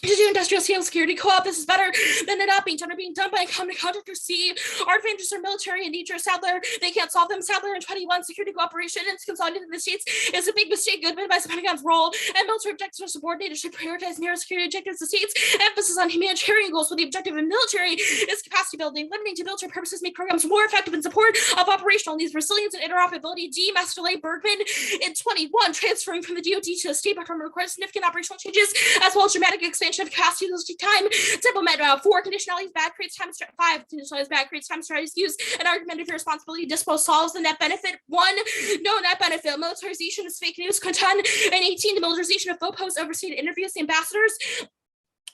to do industrial scale security co-op. This is better than it not being done or being done by a common contractor. C, our advantages are military in nature. Sadler, they can't solve them. Sadler in 21, security cooperation and consolidated in the states is a big mistake. Good by the Pentagon's role and military objectives are subordinated. Should prioritize narrow security objectives. The states emphasis on humanitarian goals, where the objective of military is capacity building. Limiting to military purposes make programs more effective in support of operational needs, resilience, and interoperability. D, Master Delay Bergman in 21, transferring from the DoD to the state department requires significant operational changes as well as dramatic expansion of capacity to take time to implement. 4, conditionalities bad creates time. 5, conditionalities bad creates time strategies use an argument of your responsibility. Dispo solves the net benefit. 1, no net benefit. Militarization is fake news. Content. And 18, the militarization of faux posts overstated interviews. The ambassadors.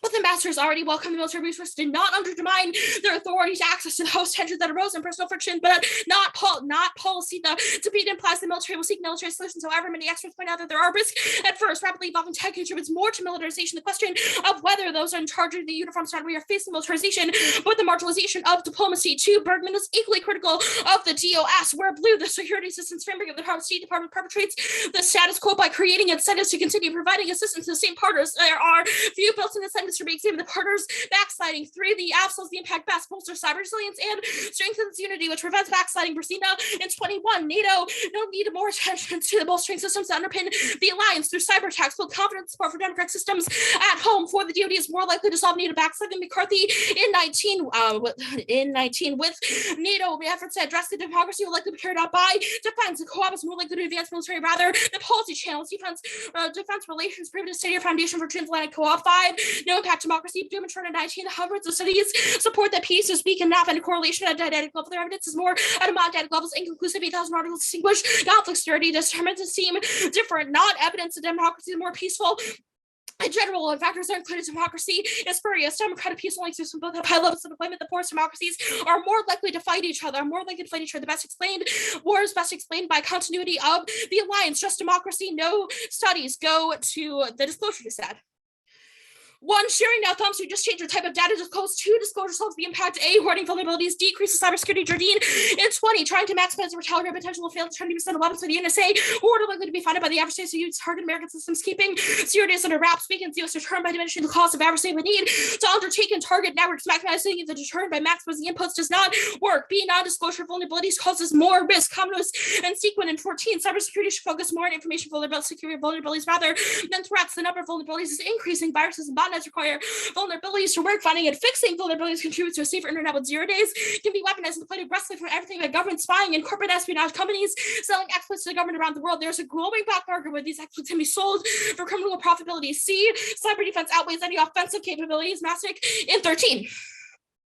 But ambassadors already welcome the military resources did not undermine their authority to access to the host tensions that arose in personal friction, but not policy. The debate implies the military will seek military solutions. However, many experts point out that there are risks at first. Rapidly evolving tech contributes more to militarization. The question of whether those in charge of the uniform strategy are facing militarization, but the marginalization of diplomacy. 2, Bergman is equally critical of the DOS, where blue, the security assistance framework of the State Department perpetrates the status quo by creating incentives to continue providing assistance to the same partners. There are few built-in incentives to re-examine the partners backsliding. 3, the absolves the impact best, bolster cyber resilience and strengthens unity, which prevents backsliding. Brasina in 21, NATO no need more attention to the bolstering systems that underpin the alliance through cyber attacks, build confidence support for democratic systems at home. 4, the DoD is more likely to solve NATO backsliding. McCarthy in 19 with NATO efforts to address the democracy will likely be carried out by defense. The co-op is more likely to advance military rather than policy channels. Defense relations prove to steady foundation for transatlantic co-op. 5, no impact democracy. Doom and 19, the hundreds of studies support that peace is weak and not find a correlation at a didactic level. Their evidence is more at a monadic levels. Inconclusive 8,000 articles distinguish conflict security determined to seem different, not evidence that democracy is more peaceful. In general, when factors are included, democracy is spurious. Democratic peaceful exists both have high levels of deployment. The poorest democracies are more likely to fight each other, The best explained war is best explained by continuity of the alliance. Just democracy. No studies go to the disclosure, you said. 1, sharing now thumbs, you just change your type of data disclosed. 2, disclosure solves the impact. A, hoarding vulnerabilities decreases cybersecurity. Jardine. And 20, trying to maximize the retaliatory potential of failed 20% of weapons for the NSA, or are likely to be funded by the adversary, so use target American systems keeping securities under wraps, weakens the U.S. deterrent by diminishing the cost of adversary would need to undertake and target networks, maximizing the deterrent by maximizing inputs does not work. B, non-disclosure vulnerabilities causes more risk. Commonwealth and sequent. And 14, cybersecurity should focus more on information security vulnerabilities rather than threats. The number of vulnerabilities is increasing. Viruses and botnets require vulnerabilities to work. Finding and fixing vulnerabilities contributes to a safer internet with 0 days. Can be weaponized and played aggressively from everything by government spying and corporate espionage companies selling exploits to the government around the world. There's a growing black market where these exploits can be sold for criminal profitability. C, cyber defense outweighs any offensive capabilities. Mastic. In 13.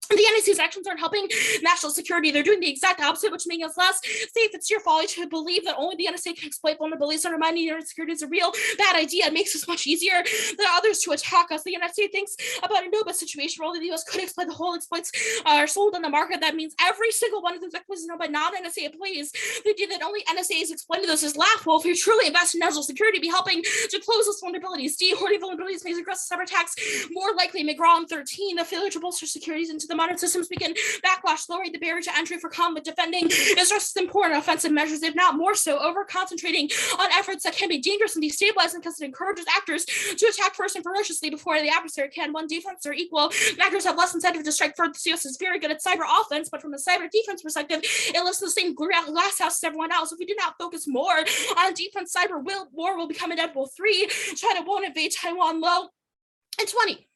The NSA's actions aren't helping national security. They're doing the exact opposite, which makes us less safe. It's your folly to believe that only the NSA can exploit vulnerabilities, undermining internet security is a real bad idea. It makes it much easier than others to attack us. The NSA thinks about a no-but situation where only the US could exploit the whole exploits are sold on the market. That means every single one of those exploits is known by non-NSA employees. The idea that only NSA is exploiting those is laughable. If you truly invest in national security, be helping to close those vulnerabilities. D, hoarding vulnerabilities makes aggressive cyber attacks more likely. McGraw in 13, the failure to bolster securities into the modern systems begin backlash, lowering the barrier to entry for combat defending is just as important offensive measures, if not more so. Over concentrating on efforts that can be dangerous and destabilizing because it encourages actors to attack first and ferociously before the adversary can. When defense are equal, actors have less incentive to strike first. The US is very good at cyber offense, but from a cyber defense perspective, it lives in the same glass house as everyone else. If we do not focus more on defense, cyber war will become inevitable. 3, China won't invade Taiwan. Low. And 20.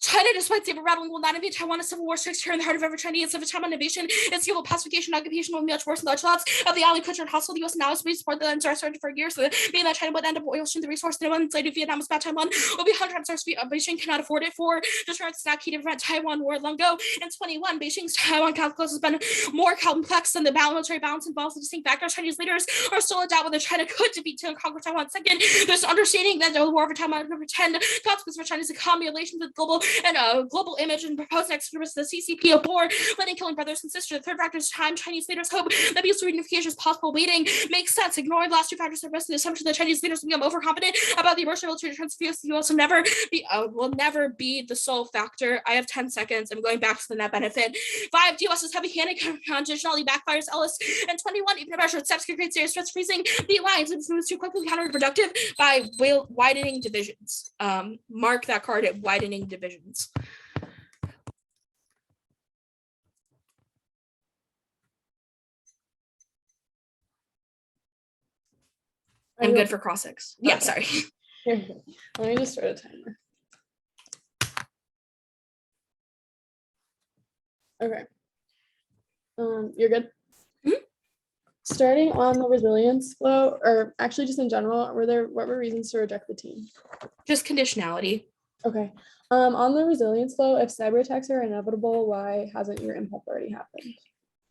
China, despite saber rattling, will not invade Taiwan. A civil war strikes here in the heart of every Chinese. Of a Taiwan invasion, its civil pacification occupation will be much worse than the odds of the island country and hostile. The U.S. now has support the NSR started for years. So meaning that China would end up ocean the resource. No one inside of Vietnam is bad. Taiwan will be 100 times Beijing cannot afford it. 4, deterrence is not key to prevent Taiwan war long ago. And 21, Beijing's Taiwan calculus has been more complex than the military balance involves the distinct factors. Chinese leaders are still in doubt whether China could defeat and conquer Taiwan. Second, there's understanding that the war over Taiwan number 10 consequences for China's economy, relations with global image and proposed next service the CCP of war, letting killing brothers and sisters. The third factor is time. Chinese leaders hope that because reunification is possible. Waiting makes sense. Ignoring the last 2 factors of the assumption that Chinese leaders will become overconfident about the emerging military transfer. The US will never be the sole factor. I have 10 seconds. I'm going back to the net benefit. 5, the US is heavy-handed conditionally backfires Ellis. And 21, even if measured steps can create serious stress, freezing the alliance and moves too quickly counterproductive by widening divisions. Mark that card at widening divisions. I'm good for cross-ex. Yeah, Okay. sorry. Here, let me just start a timer. Okay. You're good? Mhm. Starting on the resilience flow, or actually just in general, what were reasons to reject the team? Just conditionality. Okay. On the resilience flow, if cyber attacks are inevitable, why hasn't your impact already happened?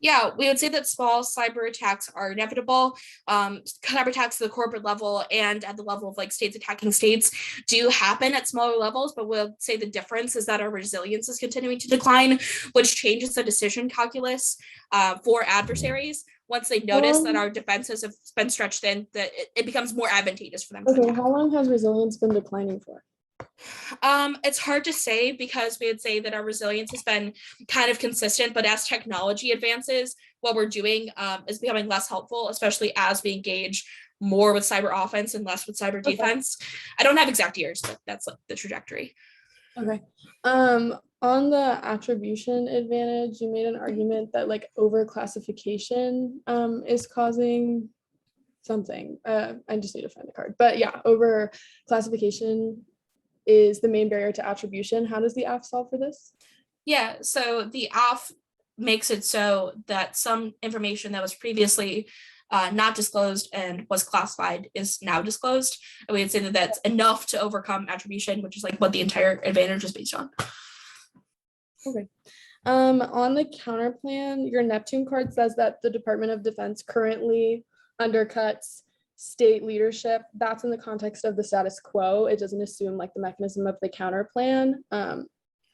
Yeah, we would say that small cyber attacks are inevitable. Cyber attacks at the corporate level and at the level of like states attacking states do happen at smaller levels, but we'll say the difference is that our resilience is continuing to decline, which changes the decision calculus for adversaries. Once they notice that our defenses have been stretched thin, that it becomes more advantageous for them to Okay, attack. how long has resilience been declining for? It's hard to say because we would say that our resilience has been kind of consistent, but as technology advances, what we're doing is becoming less helpful, especially as we engage more with cyber offense and less with cyber defense. I don't have exact years, but that's like the trajectory. Okay. On the attribution advantage, you made an argument that like overclassification is causing something. I just need to find the card. But yeah, overclassification is the main barrier to attribution. How does the AF solve for this? Yeah, so the AF makes it so that some information that was previously not disclosed and was classified is now disclosed. And we would say that that's enough to overcome attribution, which is like what the entire advantage is based on. Okay. On the counter plan, your Neptune card says that the Department of Defense currently undercuts state leadership. That's in the context of the status quo. It doesn't assume like the mechanism of the counter plan.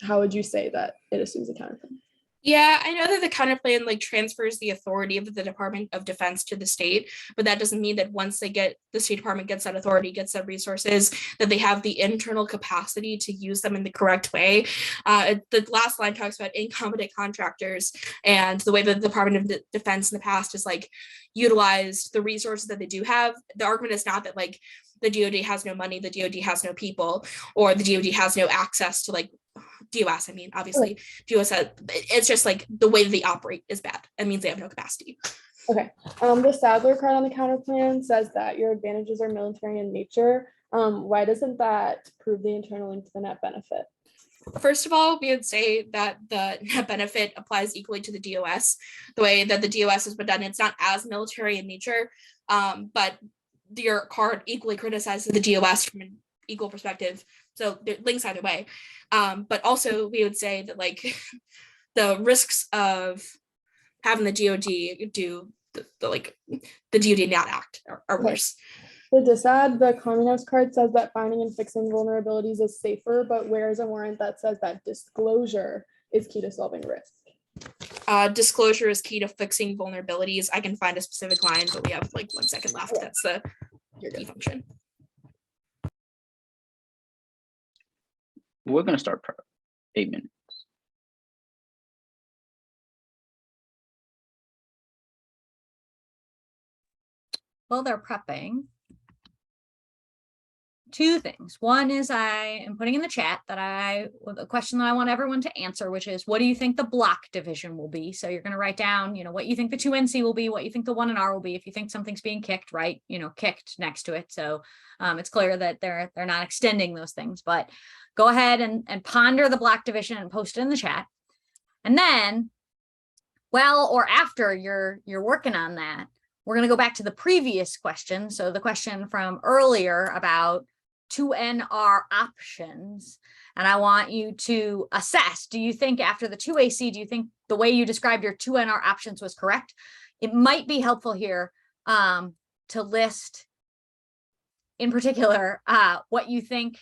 How would you say that it assumes a counter plan? Yeah, I know that the counter plan like transfers the authority of the Department of Defense to the state, but that doesn't mean that once the State Department gets that authority, gets that resources, that they have the internal capacity to use them in the correct way. The last line talks about incompetent contractors and the way that the Department of Defense in the past has like utilized the resources that they do have. The argument is not that like the DoD has no money, the DoD has no people, or the DoD has no access to like DOS. I mean, obviously, DOS, it's just like the way that they operate is bad. It means they have no capacity. Okay. The Sadler card on the counter plan says that your advantages are military in nature. Why doesn't that prove the internal link to the net benefit? First of all, we would say that the net benefit applies equally to the DOS. The way that the DOS has been done, it's not as military in nature, but your card equally criticizes the DOS from an equal perspective. So they're links either way. But also we would say that like the risks of having the DoD do the DoD not act are worse. The DISAD, the Communist card says that finding and fixing vulnerabilities is safer, but where is a warrant that says that disclosure is key to solving risk? Disclosure is key to fixing vulnerabilities. I can find a specific line, but we have like 1 second left. Okay. That's the key function. We're going to start 8 minutes. While they're prepping, two things. One is I am putting in the chat that a question that I want everyone to answer, which is, what do you think the block division will be? So you're going to write down, what you think the 2NC will be, what you think the 1NR will be. If you think something's being kicked, write, kicked next to it. So it's clear that they're not extending those things, but go ahead and ponder the block division and post it in the chat. And then, well, or after you're working on that, we're going to go back to the previous question. So the question from earlier about 2NR options. And I want you to assess, do you think after the 2AC, do you think the way you described your 2NR options was correct? It might be helpful here to list in particular what you think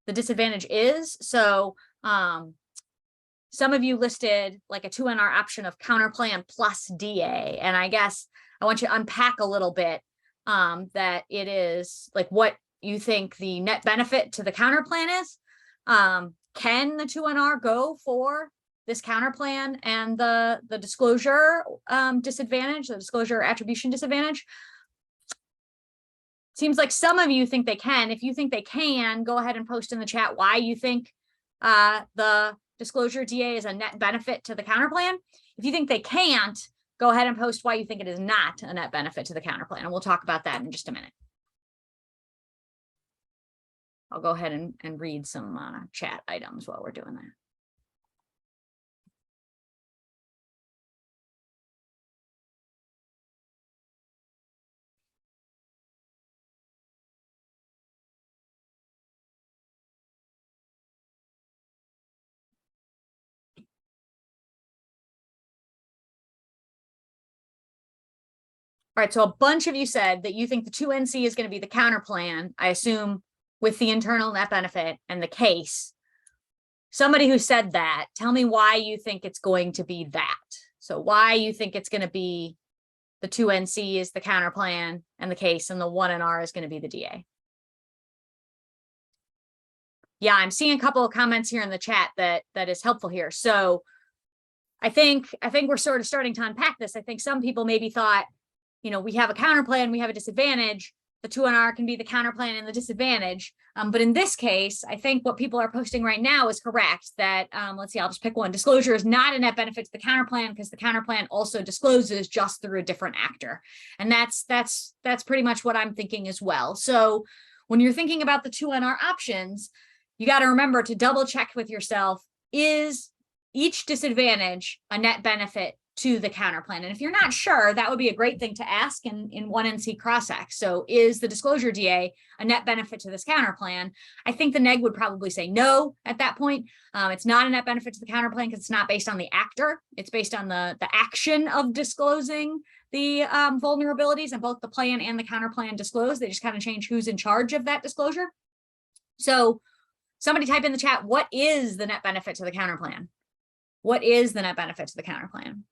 the disadvantage is. So some of you listed like a 2NR option of counterplan plus DA. And I guess I want you to unpack a little bit that it is like what you think the net benefit to the counterplan is. Can the 2NR go for this counterplan and the disclosure disadvantage, the disclosure attribution disadvantage? Seems like some of you think they can. If you think they can, go ahead and post in the chat why you think the disclosure DA is a net benefit to the counterplan. If you think they can't, go ahead and post why you think it is not a net benefit to the counterplan. And we'll talk about that in just a minute. I'll go ahead and read some chat items while we're doing that. All right, so a bunch of you said that you think the 2NC is going to be the counterplan, I assume, with the internal net benefit and the case. Somebody who said that, tell me why you think it's going to be that. So why you think it's going to be the 2NC is the counterplan and the case, and the 1NR is going to be the DA. Yeah, I'm seeing a couple of comments here in the chat that is helpful here. So I think we're sort of starting to unpack this. I think some people maybe thought, we have a counterplan, we have a disadvantage. The 2NR can be the counterplan and the disadvantage. But in this case, I think what people are posting right now is correct that, let's see, I'll just pick one. Disclosure is not a net benefit to the counterplan because the counterplan also discloses just through a different actor. And that's pretty much what I'm thinking as well. So when you're thinking about the 2NR options, you got to remember to double check with yourself, is each disadvantage a net benefit to the counterplan? And if you're not sure, that would be a great thing to ask in 1NC cross-ex. So is the disclosure DA a net benefit to this counterplan? I think the neg would probably say no at that point. It's not a net benefit to the counterplan because it's not based on the actor. It's based on the action of disclosing the vulnerabilities, and both the plan and the counterplan disclose. They just kind of change who's in charge of that disclosure. So somebody type in the chat, what is the net benefit to the counterplan? What is the net benefit to the counterplan?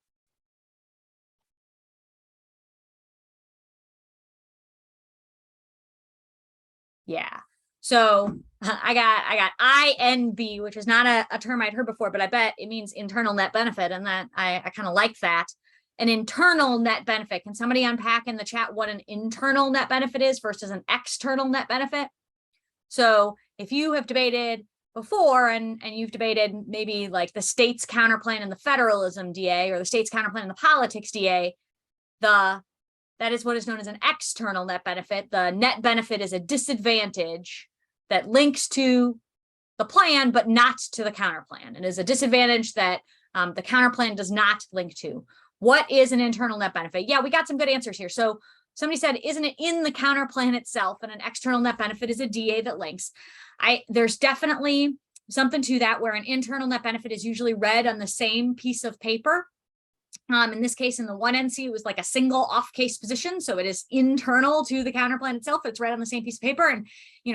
Yeah. So I got INB, which is not a term I'd heard before, but I bet it means internal net benefit, and that I kind of like that. An internal net benefit. Can somebody unpack in the chat what an internal net benefit is versus an external net benefit? So if you have debated before and you've debated maybe like the state's counterplan and the federalism DA, or the state's counterplan and the politics DA, that is what is known as an external net benefit. The net benefit is a disadvantage that links to the plan, but not to the counterplan. It is a disadvantage that the counterplan does not link to. What is an internal net benefit? Yeah, we got some good answers here. So somebody said, isn't it in the counterplan itself? And an external net benefit is a DA that links. There's definitely something to that, where an internal net benefit is usually read on the same piece of paper. In this case, in the 1NC, it was like a single off-case position. So it is internal to the counterplan itself. It's read on the same piece of paper. And,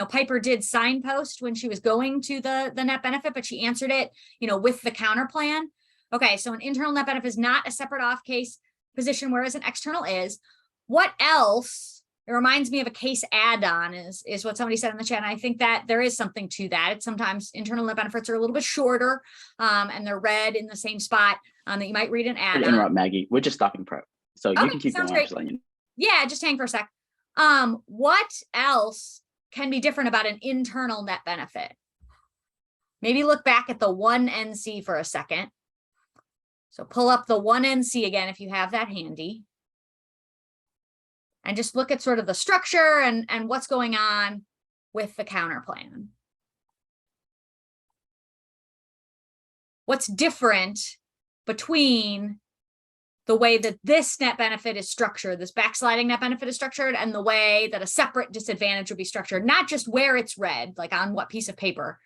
Piper did signpost when she was going to the net benefit, but she answered it, with the counterplan. Okay, so an internal net benefit is not a separate off-case position, whereas an external is. What else? It reminds me of a case add-on is what somebody said in the chat. And I think that there is something to that. It's sometimes internal net benefits are a little bit shorter, and they're read in the same spot that you might read an add-on. Interrupt, Maggie. We're just stopping prep. So you can keep going. Great. Yeah, just hang for a sec. What else can be different about an internal net benefit? Maybe look back at the 1NC for a second. So pull up the 1NC again if you have that handy. And just look at sort of the structure and what's going on with the counterplan. What's different between the way that this net benefit is structured, this backsliding net benefit is structured, and the way that a separate disadvantage would be structured, not just where it's read, like on what piece of paper,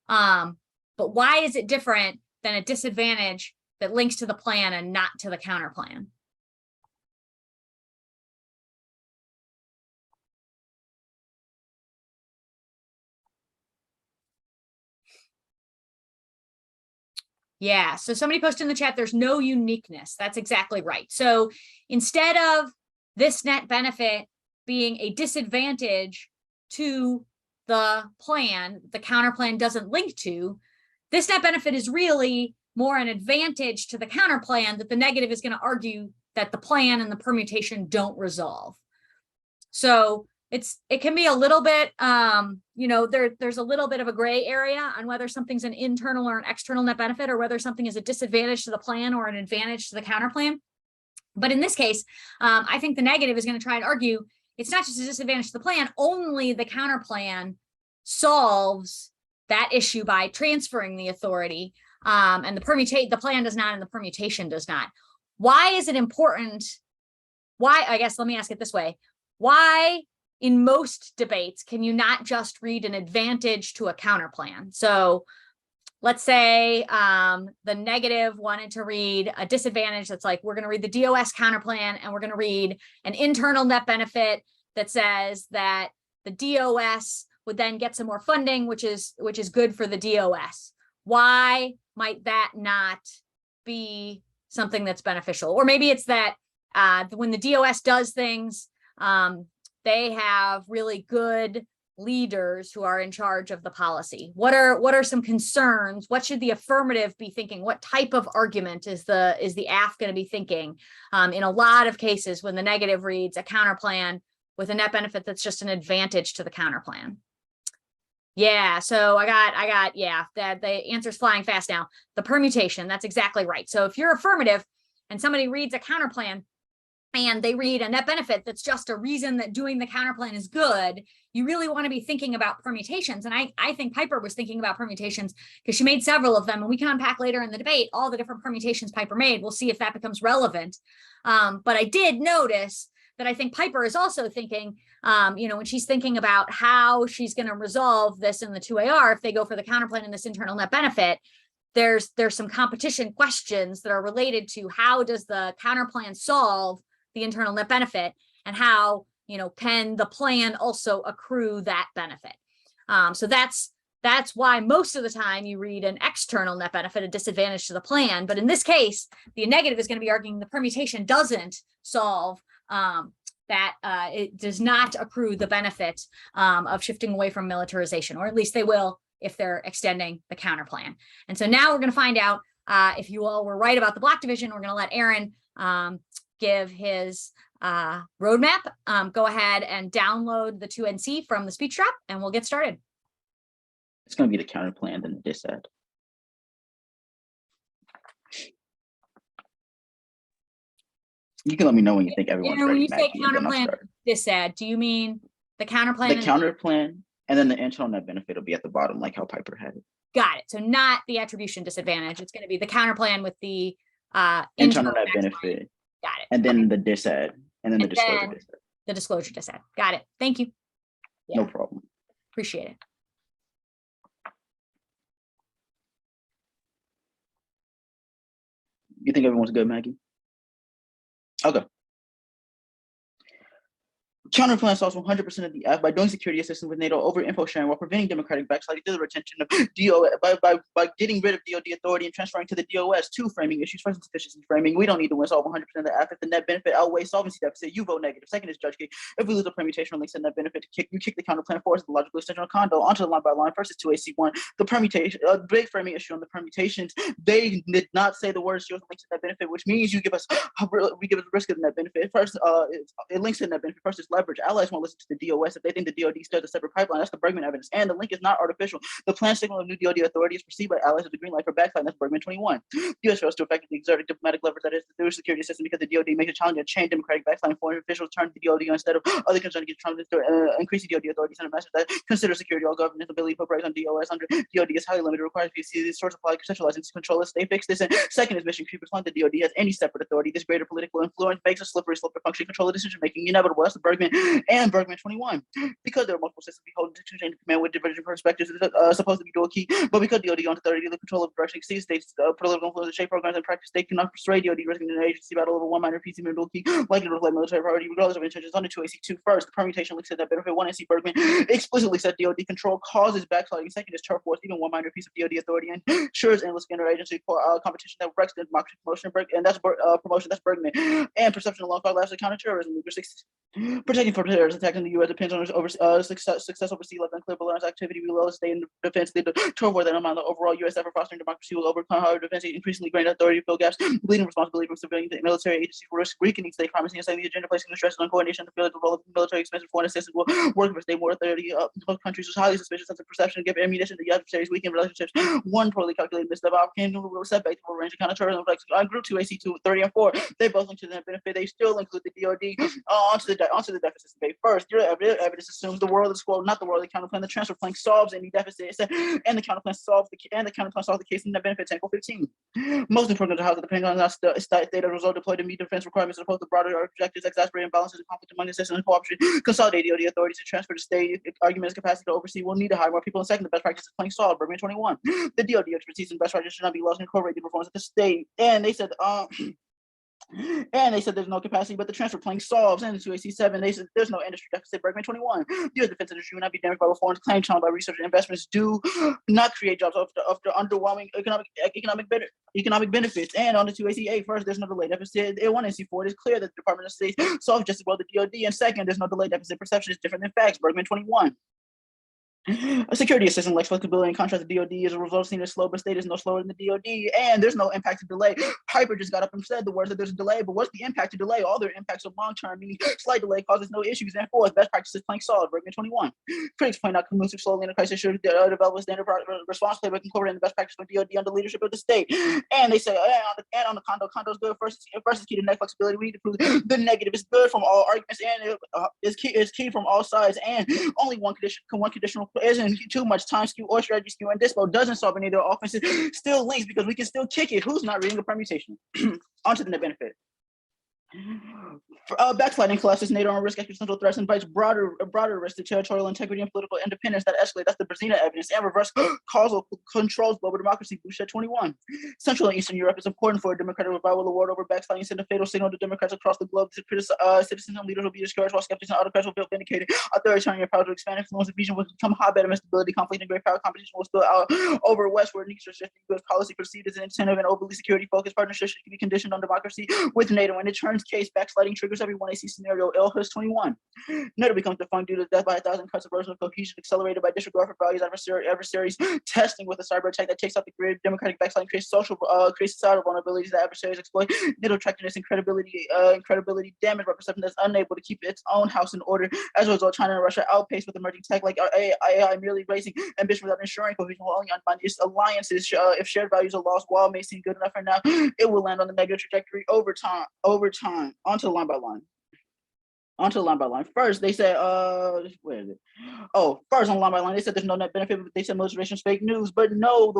but why is it different than a disadvantage that links to the plan and not to the counterplan? Yeah, so somebody posted in the chat, there's no uniqueness. That's exactly right. So instead of this net benefit being a disadvantage to the plan, the counterplan doesn't link to, this net benefit is really more an advantage to the counterplan that the negative is going to argue that the plan and the permutation don't resolve. So it can be a little bit, there's a little bit of a gray area on whether something's an internal or an external net benefit, or whether something is a disadvantage to the plan or an advantage to the counterplan. But in this case, I think the negative is going to try and argue it's not just a disadvantage to the plan, only the counterplan solves that issue by transferring the authority, and the plan does not and the permutation does not. Why is it important? Why, I guess, let me ask it this way. Why in most debates can you not just read an advantage to a counterplan? So let's say the negative wanted to read a disadvantage that's like, we're going to read the DOS counterplan and we're going to read an internal net benefit that says that the DOS would then get some more funding, which is good for the DOS. Why might that not be something that's beneficial? Or maybe it's that when the DOS does things, they have really good leaders who are in charge of the policy. What are some concerns? What should the affirmative be thinking? What type of argument is the AF going to be thinking? In a lot of cases, when the negative reads a counterplan with a net benefit that's just an advantage to the counterplan. Yeah, so I got that the answer's flying fast now. The permutation, that's exactly right. So if you're affirmative and somebody reads a counterplan and they read a net benefit that's just a reason that doing the counterplan is good, you really want to be thinking about permutations. And I think Piper was thinking about permutations because she made several of them, and we can unpack later in the debate all the different permutations Piper made. We'll see if that becomes relevant. But I did notice that I think Piper is also thinking, when she's thinking about how she's going to resolve this in the 2AR, if they go for the counterplan and this internal net benefit, there's some competition questions that are related to how does the counterplan solve the internal net benefit, and how, can the plan also accrue that benefit? So that's That's why most of the time you read an external net benefit, a disadvantage to the plan. But in this case, the negative is going to be arguing the permutation doesn't solve that it does not accrue the benefit of shifting away from militarization, or at least they will if they're extending the counter plan. And so now we're going to find out if you all were right about the block division. We're going to let Aaron give his roadmap. Go ahead and download the 2NC from the speech trap, and we'll get started. It's going to be the counter plan and the disad. You can let me know when you think everyone's ready. When you say Maggie, and counter then I'll plan, start. disad, do you mean the counter plan? The counter plan, and then the internal net benefit will be at the bottom, like how Piper had it. Got it. So not the attribution disadvantage. It's going to be the counter plan with the Internal net benefit. Got it. And then the disad, and then the disclosure disad. The disclosure disad. Got it. Thank you. No problem. Appreciate it. You think everyone's good, Maggie? Okay. Counterplan solves 100% of the F by doing security assistance with NATO over info sharing while preventing democratic backsliding through the retention of DOS by getting rid of DoD authority and transferring to the DOS. Two framing issues. First, insufficiency framing. We don't need to win solve 100% of the F. If the net benefit outweighs solvency deficit, you vote negative. Second is judge key. If we lose a permutation or links to net benefit, you kick the counterplan force the logical extension of condo onto the line by line. First is 2AC1. The permutation, big framing issue on the permutations. They did not say the word shield links to net benefit, which means we give us risk of the net benefit. First, it links to net benefit. First is leverage. Allies won't listen to the DOS if they think the DoD stirs a separate pipeline. That's the Bergman evidence. And the link is not artificial. The planned signal of new DoD authority is perceived by allies as the green light for backsliding. That's Bergman 21. The U.S. fails to effectively exert a diplomatic leverage that is the security system because the DoD makes it challenging to change democratic backsliding. Foreign officials turn to the DoD instead of other concerns against Trump increasing DoD authority. Send a message that consider security all government ability to put brakes on DOS under DoD is highly limited. Requires PCs the source supply conceptualizing to control it. They fix this. And second is mission creep. Respond to the DoD has any separate authority. This greater political influence makes a slippery slope to function control of decision making inevitable. That's the Bergman and Bergman 21. Because there are multiple systems beholden to two chains of command with divergent perspectives, supposed to be dual key, but because DoD owns authority, the control of direction exceeds states, political influence, shape programs, and practice, they cannot persuade DoD risking an agency battle over one minor PC dual key, likely to reflect military priority, regardless of intentions. Under 2AC2 first, the permutation links to that benefit. 1NC Bergman explicitly said DoD control causes backsliding. Second is turf wars, even one minor piece of DoD authority ensures endless interagency competition that wrecks the democracy promotion, and that's promotion. That's Bergman. And perception along five lives of counterterrorism. Protecting from terrorist attacks in the U.S. depends on success over sea level and clear balance activity. We will stay in defense. The turf war that amount of overall U.S. effort fostering democracy will overcome higher defense, increasingly greater authority to fill gaps, bleeding responsibility from civilian military agencies for risk, weakening state primacy and setting the agenda, placing the stress on coordination to field the role of military expensive foreign assistance will work for state more authority. Countries with highly suspicious sense of perception give ammunition to the adversaries, weaken relationships. One poorly calculated misstep can setback to a range of counterterrorism effects. On group 2 AC2 30 and 4, they both link to the benefit. They still include the DoD onto the deficit debate. First, your evidence assumes the world is quote not the world of the counterplan. The transfer plan solves any deficit, and the counterplan solves the case in the benefit. Example 15. Most important to how the depending on the state as a result deployed to meet defense requirements as opposed to broader objectives, exasperate imbalances and conflict among the system and cooperation. Consolidate DoD authorities to transfer to state arguments capacity to oversee. Will need to hire more people. And second, the best practice is playing solid. Bergman 21. The DoD expertise and best practice should not be lost in incorporated performance at the state. And they said there's no capacity, but the transfer plank solves. And in 2AC7, they said there's no industry deficit. Bergman 21. The U.S. defense industry will not be damaged by reforms claimed challenged by research and investments do not create jobs after underwhelming economic benefits. And on the 2AC8, first, there's no delay deficit. In 1NC4, it is clear that the Department of State solves just as well the DoD. And second, there's no delay deficit. Perception is different than facts. Bergman 21. A security assistant lacks flexibility in contrast to DoD as a result seen as slow, but state is no slower than the DoD, and there's no impact to delay. Piper just got up and said the words that there's a delay, but what's the impact to delay? All their impacts are long-term, meaning slight delay causes no issues. And fourth, best practices playing solid. Bergman 21. Critics point out conclusive slowly in a crisis should develop a standard response playbook incorporating the best practice for DoD under leadership of the state. And they say, on the condo's good. First is key to net flexibility. We need to prove the negative is good from all arguments, and is key from all sides. And only one conditional isn't too much time skew or strategy skew, and dispo doesn't solve any of their offenses. Still links because we can still kick it. Who's not reading the permutation? Onto the net benefit. Backsliding collapses NATO on risk existential threats, invites broader risk to territorial integrity and political independence that escalate. That's the Brezina evidence. And reverse causal controls global democracy. Boucher 21. Central and Eastern Europe is important for a democratic revival. The war over backsliding sent a fatal signal to Democrats across the globe. Citizens and leaders will be discouraged, while skeptics and autocrats will feel vindicated. Authoritarian power to expand influence. The region will become hotbed of instability, conflict, and great power competition will spill out over West, where needs to shift U.S. policy perceived as an incentive and overly security-focused partnership should be conditioned on democracy with NATO. In the turns case, backsliding triggers every 1AC scenario. Elhus 21. NATO becomes defunct due to death by 1,000 cuts of personal cohesion, accelerated by disregard for values, adversaries testing with a cyber attack that takes out the grid. Democratic backsliding creates societal vulnerabilities that adversaries exploit. NATO attractiveness and credibility damage by perception that's unable to keep its own house in order. As a result, China and Russia outpace with emerging tech like AI, merely raising ambition without ensuring cohesion will only unbind its alliances. If shared values are lost, while it may seem good enough for now, it will land on the negative trajectory over time. Onto the line by line. First, they said, where is it? Oh, first on line by line, they said there's no net benefit. They said militarization is fake news, but no.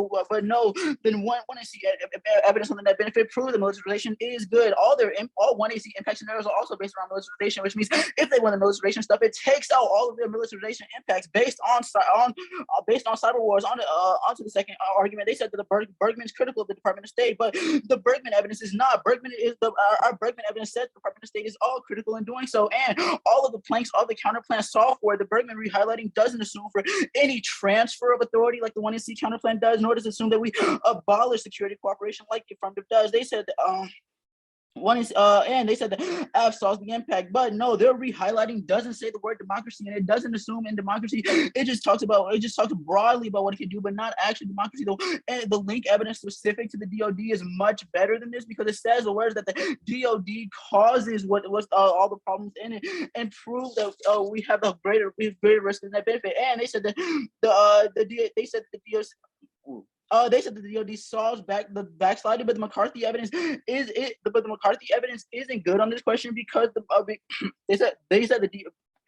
Then one AC evidence on the net benefit prove that militarization is good. All 1AC impact scenarios are also based around militarization, which means if they want the militarization stuff, it takes out all of their militarization impacts based on cyber wars. Onto the second argument, they said that the Bergman's critical of the Department of State, but the Bergman evidence is not. Our Bergman evidence says the Department of State is all critical in doing so, and all of the planks, all the counterplan software, the Bergman re-highlighting doesn't assume for any transfer of authority like the 1AC counterplan does, nor does it assume that we abolish security cooperation like the affirmative does. They said and they said that F solves the impact, but no, their re-highlighting doesn't say the word democracy, and it doesn't assume in democracy. It just talks broadly about what it can do, but not actually democracy. Though, and the link evidence specific to the DoD is much better than this, because it says the words that the DoD causes all the problems in it, and prove that we have greater risk than that benefit. And they said that they said the DoD solves the backsliding, but the McCarthy evidence isn't good on this question, because they said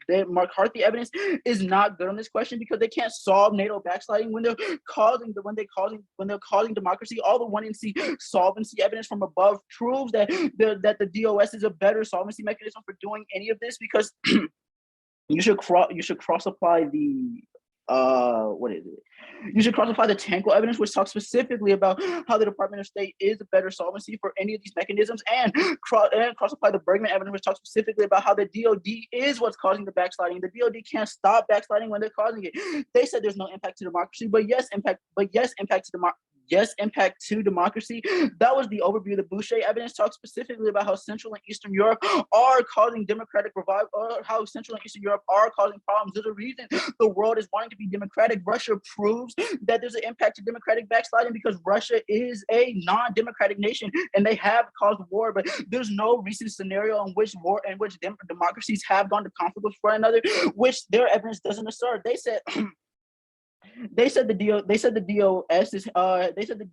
the McCarthy evidence is not good on this question because they can't solve NATO backsliding when they're causing democracy. All the 1NC solvency evidence from above proves that the DOS is a better solvency mechanism for doing any of this, because you should cross apply the you should cross-apply the Tanko evidence, which talks specifically about how the Department of State is a better solvency for any of these mechanisms, and cross-apply the Bergman evidence, which talks specifically about how the DoD is what's causing the backsliding. The DoD can't stop backsliding when they're causing it. They said there's no impact to democracy, but yes, impact to democracy. That was the overview. The Boucher evidence talks specifically about how Central and Eastern Europe are causing democratic revival, or how Central and Eastern Europe are causing problems. There's a reason the world is wanting to be democratic. Russia proves that there's an impact to democratic backsliding because Russia is a non-democratic nation and they have caused war, but there's no recent scenario in which democracies have gone to conflict with one another, which their evidence doesn't assert. They said the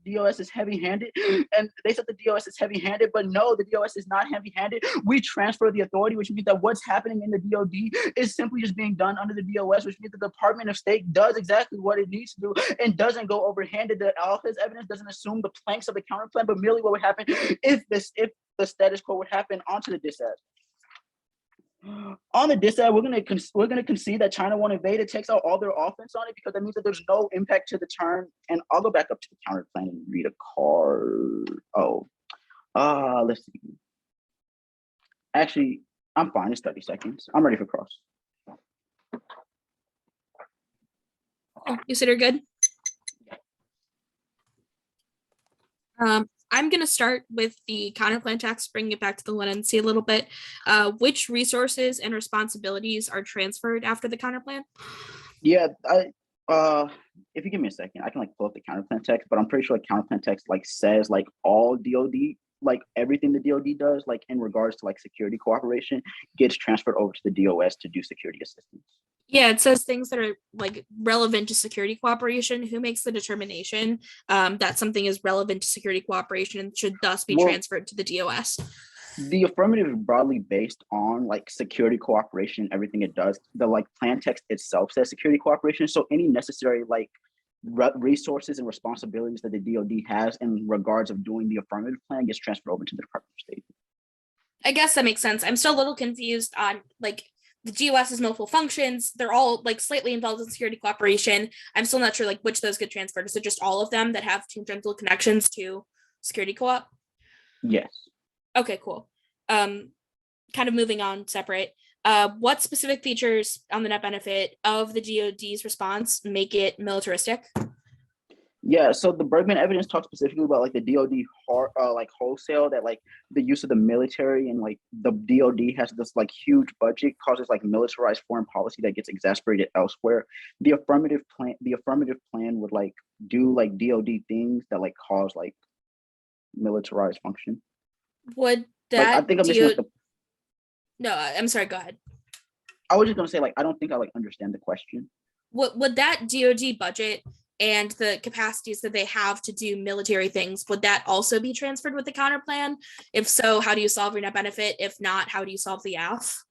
DOS is heavy-handed, and they said the DOS is heavy-handed, but no, the DOS is not heavy-handed. We transfer the authority, which means that what's happening in the DoD is simply just being done under the DOS, which means the Department of State does exactly what it needs to do and doesn't go overhanded. All his evidence doesn't assume the planks of the counterplan, but merely what would happen if the status quo would happen onto the DISAD. On the DISAD, we're gonna concede that China won't invade. It takes out all their offense on it because that means that there's no impact to the turn. And I'll go back up to the counterplan and read a card. Let's see. Actually, I'm fine. It's 30 seconds. I'm ready for cross. Oh, you said you're good? I'm going to start with the counterplan text, bring it back to the 1NC a little bit. Which resources and responsibilities are transferred after the counterplan? Yeah, if you give me a second, I can pull up the counterplan text, but I'm pretty sure counterplan text says all DoD, everything the DoD does, in regards to security cooperation, gets transferred over to the DOS to do security assistance. Yeah, it says things that are relevant to security cooperation. Who makes the determination that something is relevant to security cooperation and should thus be transferred to the DOS? The affirmative is broadly based on security cooperation, everything it does. The plan text itself says security cooperation. So any necessary resources and responsibilities that the DoD has in regards of doing the affirmative plan gets transferred over to the Department of State. I guess that makes sense. I'm still a little confused on like the GOS has multiple functions. They're all like slightly involved in security cooperation. I'm still not sure like which those get transferred. Is it just all of them that have tangential connections to security co-op? Yes. Okay, cool. Kind of moving on separate. What specific features on the net benefit of the DoD's response make it militaristic? Yeah, so the Bergman evidence talks specifically about like the DoD like wholesale, that like the use of the military and like the DoD has this like huge budget causes like militarized foreign policy that gets exacerbated elsewhere. The affirmative plan would like do like DoD things that like cause like militarized function. Would Like I that think I'm missing like No, I'm sorry, go ahead. I was just gonna say like I don't think I like understand the question. Would that DoD budget and the capacities that they have to do military things, would that also be transferred with the counter plan? If so, how do you solve your net benefit? If not, how do you solve the AF?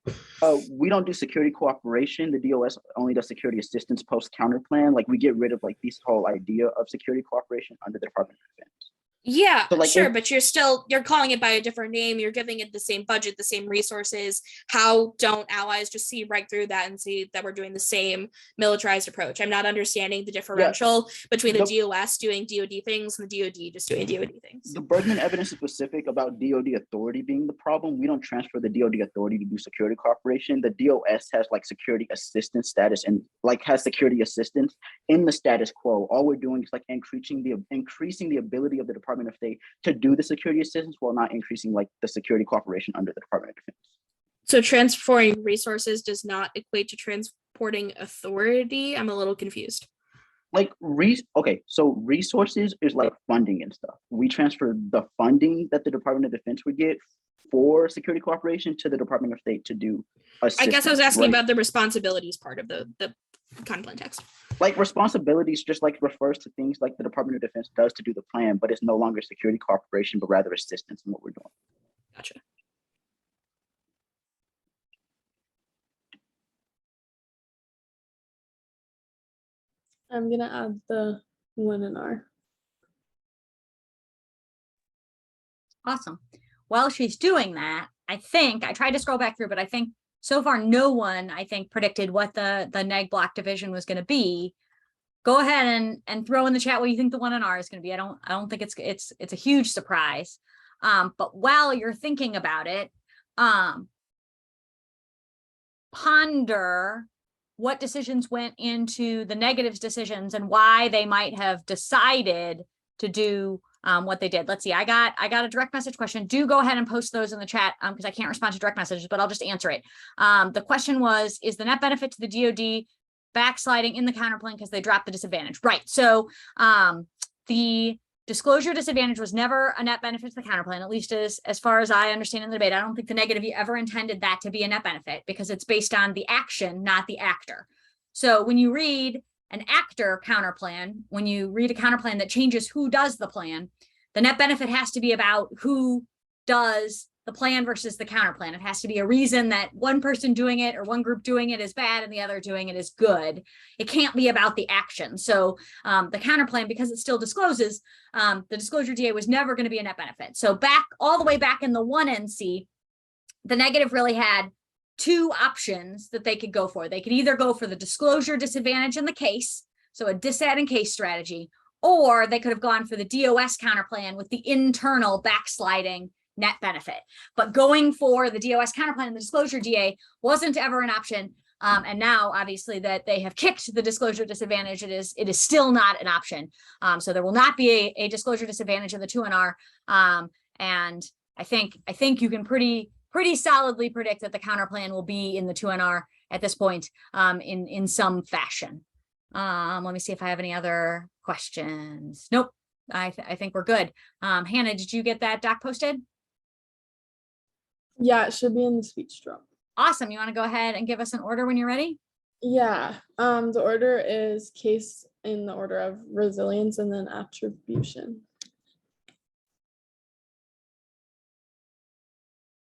We don't do security cooperation. The DOS only does security assistance post counter plan. Like we get rid of like this whole idea of security cooperation under the Department of Defense. Yeah, So, like, sure, but you're calling it by a different name. You're giving it the same budget, the same resources. How don't allies just see right through that and see that we're doing the same militarized approach? I'm not understanding the differential between the DOS doing DoD things and the DoD just doing DoD things. The Bergman evidence is specific about DoD authority being the problem. We don't transfer the DoD authority to do security cooperation. The DOS has like security assistance status and like has security assistance in the status quo. All we're doing is like increasing the ability of the Department of State to do the security assistance while not increasing like the security cooperation under the Department of Defense. So transferring resources does not equate to transporting authority. I'm a little confused. Like so resources is like funding and stuff. We transfer the funding that the Department of Defense would get for security cooperation to the Department of State to do assistance. I guess I was asking about the responsibilities part of the content text. Like responsibilities just like refers to things like the Department of Defense does to do the plan, but it's no longer security cooperation, but rather assistance in what we're doing. Gotcha. I'm gonna add the 1NR. Awesome. While she's doing that, I tried to scroll back through, but I think so far no one, predicted what the neg block division was going to be. Go ahead and throw in the chat what you think the 1NR is going to be. I don't think it's a huge surprise. But while you're thinking about it, ponder what decisions went into the negatives decisions and why they might have decided to do what they did. Let's see. I got a direct message question. Do go ahead and post those in the chat because I can't respond to direct messages, but I'll just answer it. The question was, is the net benefit to the DoD backsliding in the counterplan because they dropped the disadvantage? Right. So the disclosure disadvantage was never a net benefit to the counterplan, at least as far as I understand in the debate. I don't think the negative ever intended that to be a net benefit because it's based on the action, not the actor. So when you read an actor counterplan, when you read a counterplan that changes who does the plan, the net benefit has to be about who does the plan versus the counterplan. It has to be a reason that one person doing it or one group doing it is bad and the other doing it is good. It can't be about the action. So the counterplan, because it still discloses, the disclosure DA was never going to be a net benefit. So all the way back in the 1NC, the negative really had two options that they could go for. They could either go for the disclosure disadvantage in the case, so a disad and case strategy, or they could have gone for the DOS counterplan with the internal backsliding net benefit. But going for the DOS counterplan and the disclosure DA wasn't ever an option. And now, obviously, that they have kicked the disclosure disadvantage, it is still not an option. So there will not be a disclosure disadvantage in the 2NR. And I think you can pretty solidly predict that the counterplan will be in the 2NR at this point in some fashion. Let me see if I have any other questions. Nope. I think we're good. Hannah, did you get that doc posted? Yeah, it should be in the speech drop. Awesome. You want to go ahead and give us an order when you're ready? Yeah, the order is case in the order of resilience and then attribution.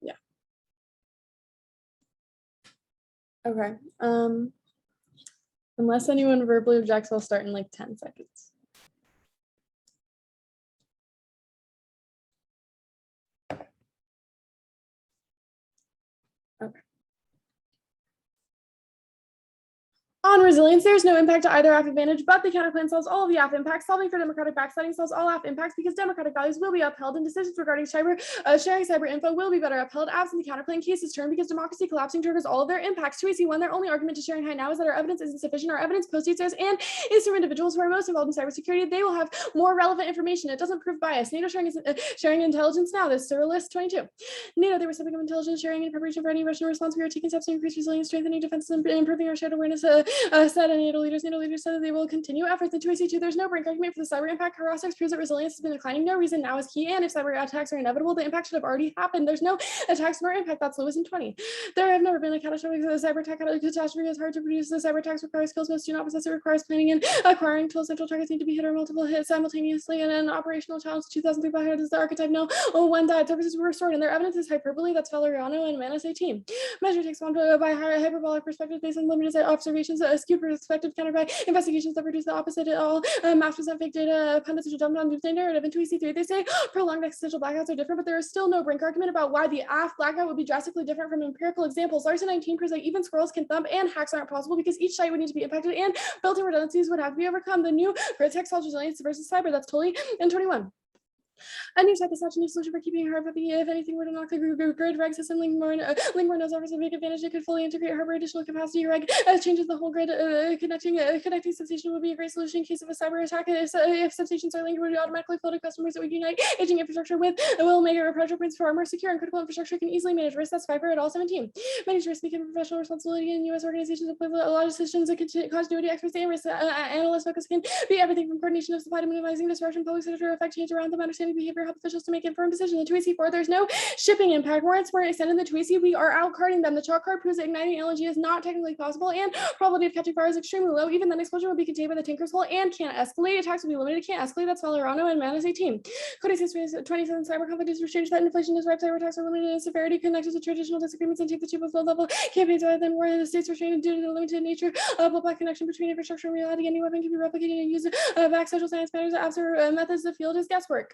Yeah. Okay. Unless anyone verbally objects, I'll start in like 10 seconds. On resilience, there's no impact to either AF advantage, but the counterplan solves all of the AF impacts. Solving for democratic backsliding solves all AF impacts because democratic values will be upheld and decisions regarding sharing cyber info will be better upheld. Absent the counterplan, cases turn because democracy collapsing triggers all of their impacts. 2AC1, their only argument to sharing high now is that our evidence isn't sufficient. Our evidence postdates theirs and is from individuals who are most involved in cybersecurity. They will have more relevant information. It doesn't prove bias. NATO sharing intelligence now. This is list 22. NATO, they were stepping up intelligence sharing in preparation for any Russian response. We are taking steps to increase resilience, strengthening defenses, and improving our shared awareness. Said NATO leaders said that they will continue efforts in 2AC2. There's no brink argument for the cyber impact. Harassers proves that resilience has been declining. No reason now is key. And if cyber attacks are inevitable, the impact should have already happened. There's no attacks nor impact. That's Lewis in 20. There have never been a catastrophic cyber attack. Catastrophe is hard to produce. The cyber attacks require skills most do not possess. It requires planning and acquiring tools. Central targets need to be hit or multiple hits simultaneously. And an operational challenge 2000 people ahead is the archetype. No, one died. Services were restored. And their evidence is hyperbole. That's Valeriano and Manis 18. Measure takes one by hyperbolic perspective based on limited observations. Skewed perspective countered by investigations that produce the opposite at all. Maps present fake data. Pundits are dumped on doomsday narrative. In 2AC3, they say prolonged existential blackouts are different, but there is still no brink argument about why the AF blackout would be drastically different from empirical examples. Larson 19 proves that even squirrels can thump and hacks aren't possible because each site would need to be impacted and built-in redundancies would have to be overcome. The new grid tech solves resilience versus cyber. That's totally in 21. A new type is such a new solution for keeping harbor. If anything were to knock the grid reg system, Linkmore knows offers a big advantage. It could fully integrate harbor additional capacity. Reg changes the whole grid. Connecting substation would be a great solution in case of a cyber attack. If substations are linked, it would automatically flow to customers that would unite aging infrastructure with. It will make our pressure points far more secure and critical infrastructure can easily manage risk. That's Fiber at all 17. Manage risk became a professional responsibility in U.S. organizations that play a lot of decisions. Continuity experts and risk analysts focus can be everything from coordination of supply to minimizing disruption, public sector effect, change around them, understanding behavior, help officials to make informed decisions. In 2AC4, there's no shipping impact. Warrants were extended in the 2AC. We are outcarding them. The chalk card proves that igniting LNG is not technically possible and probability of catching fire is extremely low. Even then, explosion will be contained by the tanker's hull and can't escalate. Attacks will be limited. Can't escalate. That's Valeriano and Manis 18. Code 27 cyber conflict is restrained that inflation is ripe. Cyber attacks are limited in severity, connected to traditional disagreements and take the chip of low level campaigns rather than war. The states restrained due to the limited nature of the black connection between infrastructure and reality. Any weapon can be replicated and used back social science matters. Absurd methods. The field is guesswork.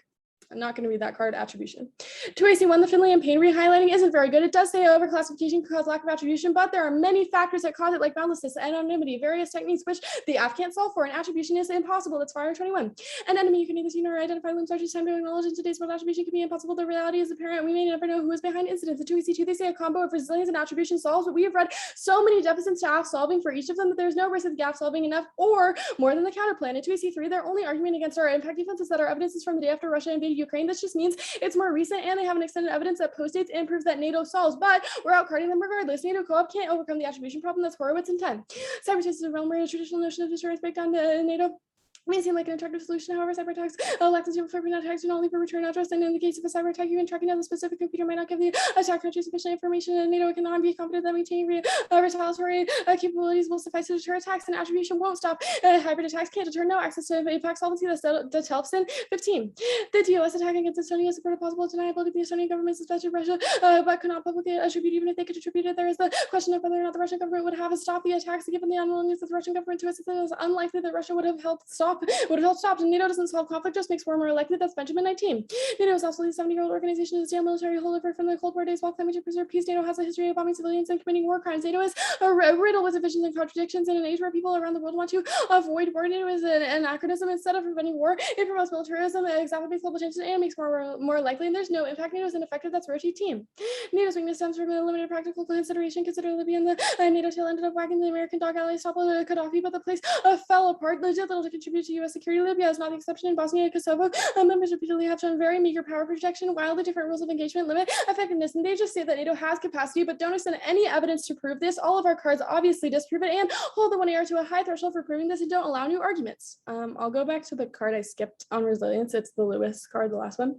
I'm not going to read that card. Attribution. 2AC1, the Finlay and Payne re-highlighting isn't very good. It does say overclassification could cause lack of attribution, but there are many factors that cause it, like boundlessness, anonymity, various techniques which the AF can't solve for, and attribution is impossible. That's Fire 21. An enemy you can neither see nor identify limbs such as time to acknowledge in today's world. Attribution can be impossible. The reality is apparent. We may never know who is behind incidents. The 2AC2, they say a combo of resilience and attribution solves, but we have read so many deficits to AF solving for each of them that there's no risk of gap solving enough or more than the counterplan. In 2AC3, their only argument against our impact defense is that our evidence is from the day after Russia invaded Ukraine. This just means it's more recent and they have an extended evidence that postdates and proves that NATO solves, but we're outcarding them regardless. NATO co-op can't overcome the attribution problem. That's Horowitz and 10. Cyber is a realm where a traditional notion of deterrence breakdown to NATO may seem like an attractive solution. However, cyber attacks lack the for attacks do not leave a return address, and in the case of a cyber attack, even tracking down the specific computer might not give the attack country sufficient information, and NATO cannot be confident that maintaining retaliatory capabilities will suffice to deter attacks, and attribution won't stop. Hybrid attacks can't deter no access to impact solvency. That's Delfson 15. The DOS attack against Estonia supported possible deniability of the Estonian government suspected Russia, but could not publicly attribute, even if they could attribute it. There is the question of whether or not the Russian government would have stopped the attacks, given the unwillingness of the Russian government to assist. It is unlikely that Russia would have helped stop. And NATO doesn't solve conflict, just makes war more likely. That's Benjamin 19. NATO is also a 70-year-old organization, is a military holdover from the Cold War days while claiming to preserve peace. NATO has a history of bombing civilians and committing war crimes. NATO is a riddle with divisions and contradictions in an age where people around the world want to avoid war. NATO is an anachronism. Instead of preventing war, it promotes militarism, exacerbates global tension, and makes war more likely. And there's no impact. NATO is ineffective. That's Roche team. NATO's weakness stems from a limited practical consideration. Consider Libya, and the NATO tail ended up wagging the American dog ally stop Gaddafi, but the place fell apart. Legit little to contribute to U.S. security. Libya is not the exception. In Bosnia and Kosovo, members repeatedly have shown very meager power projection, wildly different rules of engagement limit effectiveness, and they just say that NATO has capacity, but don't extend any evidence to prove this. All of our cards obviously disprove it and hold the 1AR to a high threshold for proving this and don't allow new arguments. I'll go back to the card I skipped on resilience. It's the Lewis card, the last one.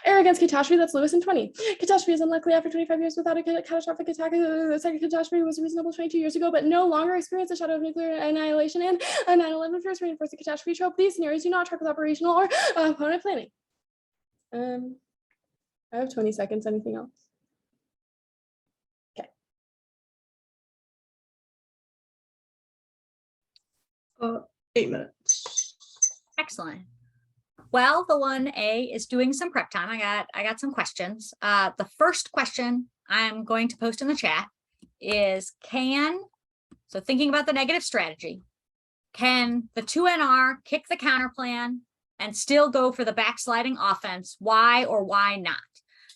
Arrogance catastrophe, that's Lewis in 20. Catastrophe is unlikely after 25 years without a catastrophic attack. The second catastrophe was reasonable 22 years ago, but no longer experience the shadow of nuclear annihilation, and 9/11 first reinforced the catastrophe trope. These scenarios do not track with operational or opponent planning. I have 20 seconds. Anything else? Okay. 8 minutes. Excellent. Well, the 1A is doing some prep time. I got some questions. The first question I'm going to post in the chat. is so thinking about the negative strategy, can the 2NR kick the counter plan and still go for the backsliding offense? Why or why not?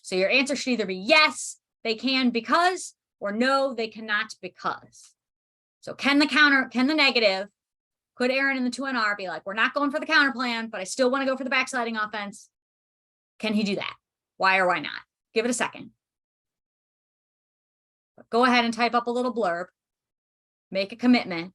So your answer should either be yes, they can because, or no, they cannot because. So can the negative, could Aaron and the 2NR be like, we're not going for the counter plan, but I still want to go for the backsliding offense? Can he do that? Why or why not? Give it a second. Go ahead and type up a little blurb. Make a commitment.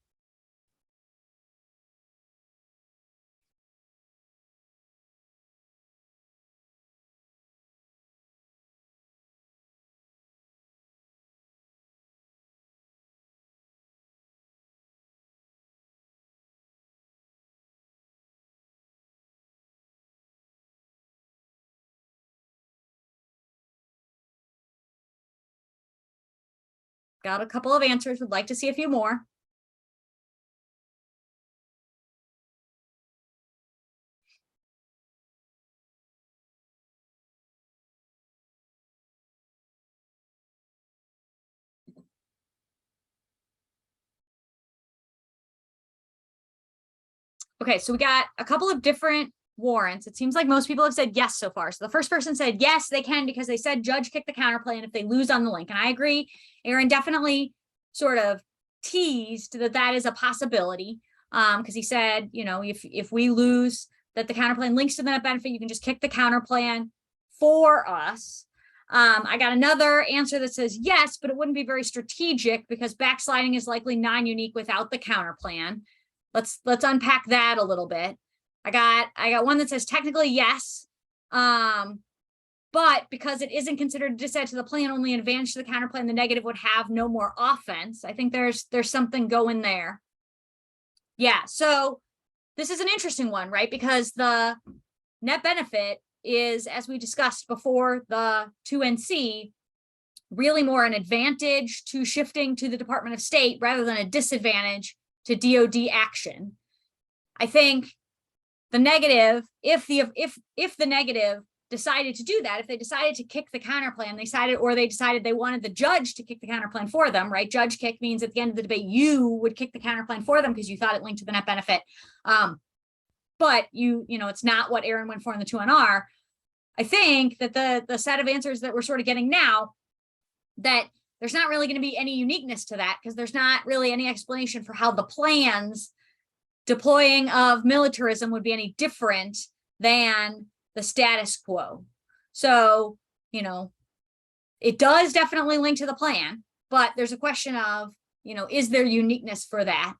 Got a couple of answers. Would like to see a few more. Okay, so we got a couple of different warrants. It seems like most people have said yes so far. So the first person said yes, they can because they said judge kick the counter play and if they lose on the link. And I agree. Aaron definitely sort of teased that is a possibility because he said, you know, if we lose that the counter plan links to the net benefit, you can just kick the counter plan for us. I got another answer that says yes, but it wouldn't be very strategic because backsliding is likely non-unique without the counter plan. Let's unpack that a little bit. I got one that says technically yes, but because it isn't considered a disadd to the plan, only an advantage to the counter plan, the negative would have no more offense. I think there's something going there. Yeah, so this is an interesting one, right? Because the net benefit is, as we discussed before, the 2NC, really more an advantage to shifting to the Department of State rather than a disadvantage to DoD action. I think the negative, if the negative decided to do that, if they decided to kick the counter plan, they decided they wanted the judge to kick the counter plan for them, right? Judge kick means at the end of the debate, you would kick the counter plan for them because you thought it linked to the net benefit. But you know, it's not what Aaron went for in the 2NR. I think that the set of answers that we're sort of getting now, that there's not really going to be any uniqueness to that because there's not really any explanation for how the plan's deploying of militarism would be any different than the status quo. So, you know, it does definitely link to the plan, but there's a question of, you know, is there uniqueness for that?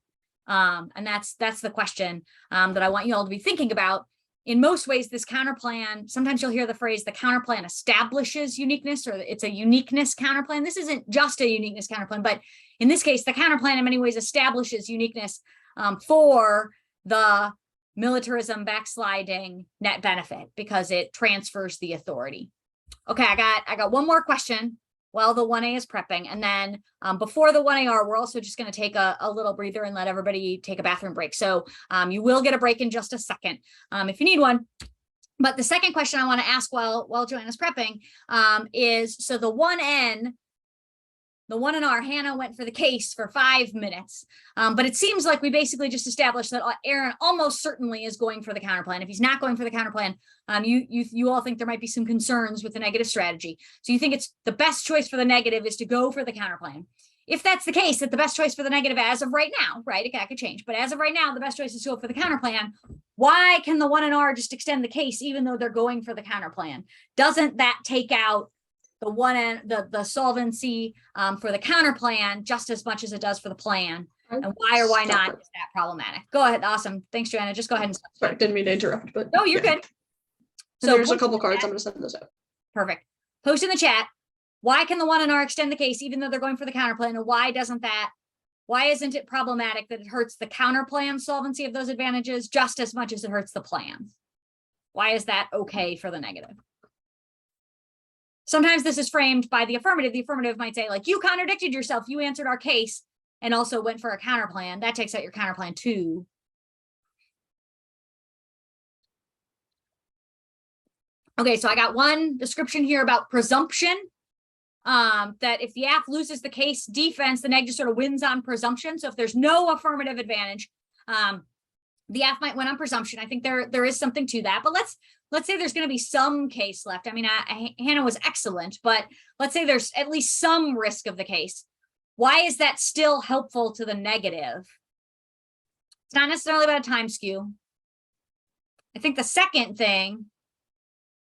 And that's the question that I want you all to be thinking about. In most ways, this counter plan, sometimes you'll hear the phrase, the counter plan establishes uniqueness, or it's a uniqueness counter plan. This isn't just a uniqueness counter plan, but in this case, the counter plan in many ways establishes uniqueness for the militarism backsliding net benefit because it transfers the authority. Okay, I got one more question while the 1A is prepping. And then before the 1AR, we're also just going to take a little breather and let everybody take a bathroom break. So you will get a break in just a second if you need one. But the second question I want to ask while Joanna's prepping is, so the 1N, the 1NR, Hanna went for the case for 5 minutes, but it seems like we basically just established that Aaron almost certainly is going for the counter plan. If he's not going for the counter plan, you all think there might be some concerns with the negative strategy. So you think it's the best choice for the negative is to go for the counter plan. If that's the case, that the best choice for the negative as of right now, right, it could change, but as of right now, the best choice is to go for the counter plan. Why can the 1NR just extend the case even though they're going for the counter plan? Doesn't that take out the solvency for the counter plan just as much as it does for the plan? And why or why not is that problematic? Go ahead. Awesome. Thanks, Joanna. Just go ahead and stop. Sorry, didn't mean to interrupt, but no, you're good. So there's a couple cards. I'm going to send those out. Perfect. Post in the chat. Why can the 1NR extend the case even though they're going for the counter plan? And why isn't it problematic that it hurts the counter plan solvency of those advantages just as much as it hurts the plans? Why is that okay for the negative? Sometimes this is framed by the affirmative. The affirmative might say, like, you contradicted yourself. You answered our case and also went for a counter plan. That takes out your counter plan too. Okay, so I got one description here about presumption. that if the AF loses the case defense, the neg just sort of wins on presumption. So if there's no affirmative advantage, the AF might win on presumption. I think there is something to that, but let's say there's going to be some case left. I mean, Hanna was excellent, but let's say there's at least some risk of the case. Why is that still helpful to the negative? It's not necessarily about a time skew. I think the second thing,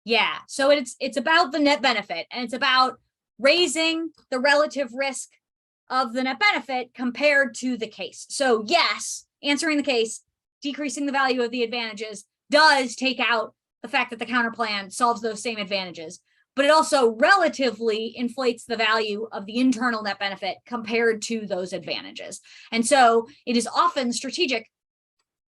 yeah, so it's about the net benefit, and it's about raising the relative risk of the net benefit compared to the case. So yes, answering the case, decreasing the value of the advantages does take out the fact that the counter plan solves those same advantages, but it also relatively inflates the value of the internal net benefit compared to those advantages. And so it is often strategic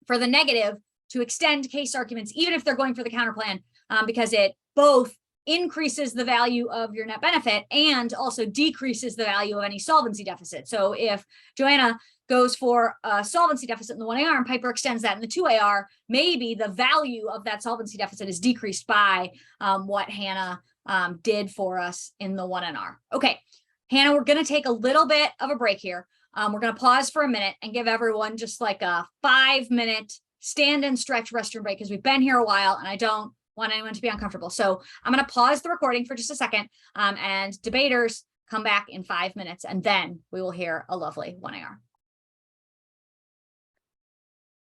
for the negative to extend case arguments, even if they're going for the counter plan, because it both increases the value of your net benefit and also decreases the value of any solvency deficit. So if Joanna goes for a solvency deficit in the 1AR and Piper extends that in the 2AR, maybe the value of that solvency deficit is decreased by what Hanna did for us in the 1NR. Okay, Hanna, we're going to take a little bit of a break here. We're going to pause for a minute and give everyone just like a 5-minute stand and stretch restroom break, because we've been here a while and I don't want anyone to be uncomfortable. So I'm going to pause the recording for just a second, and debaters come back in 5 minutes, and then we will hear a lovely 1AR.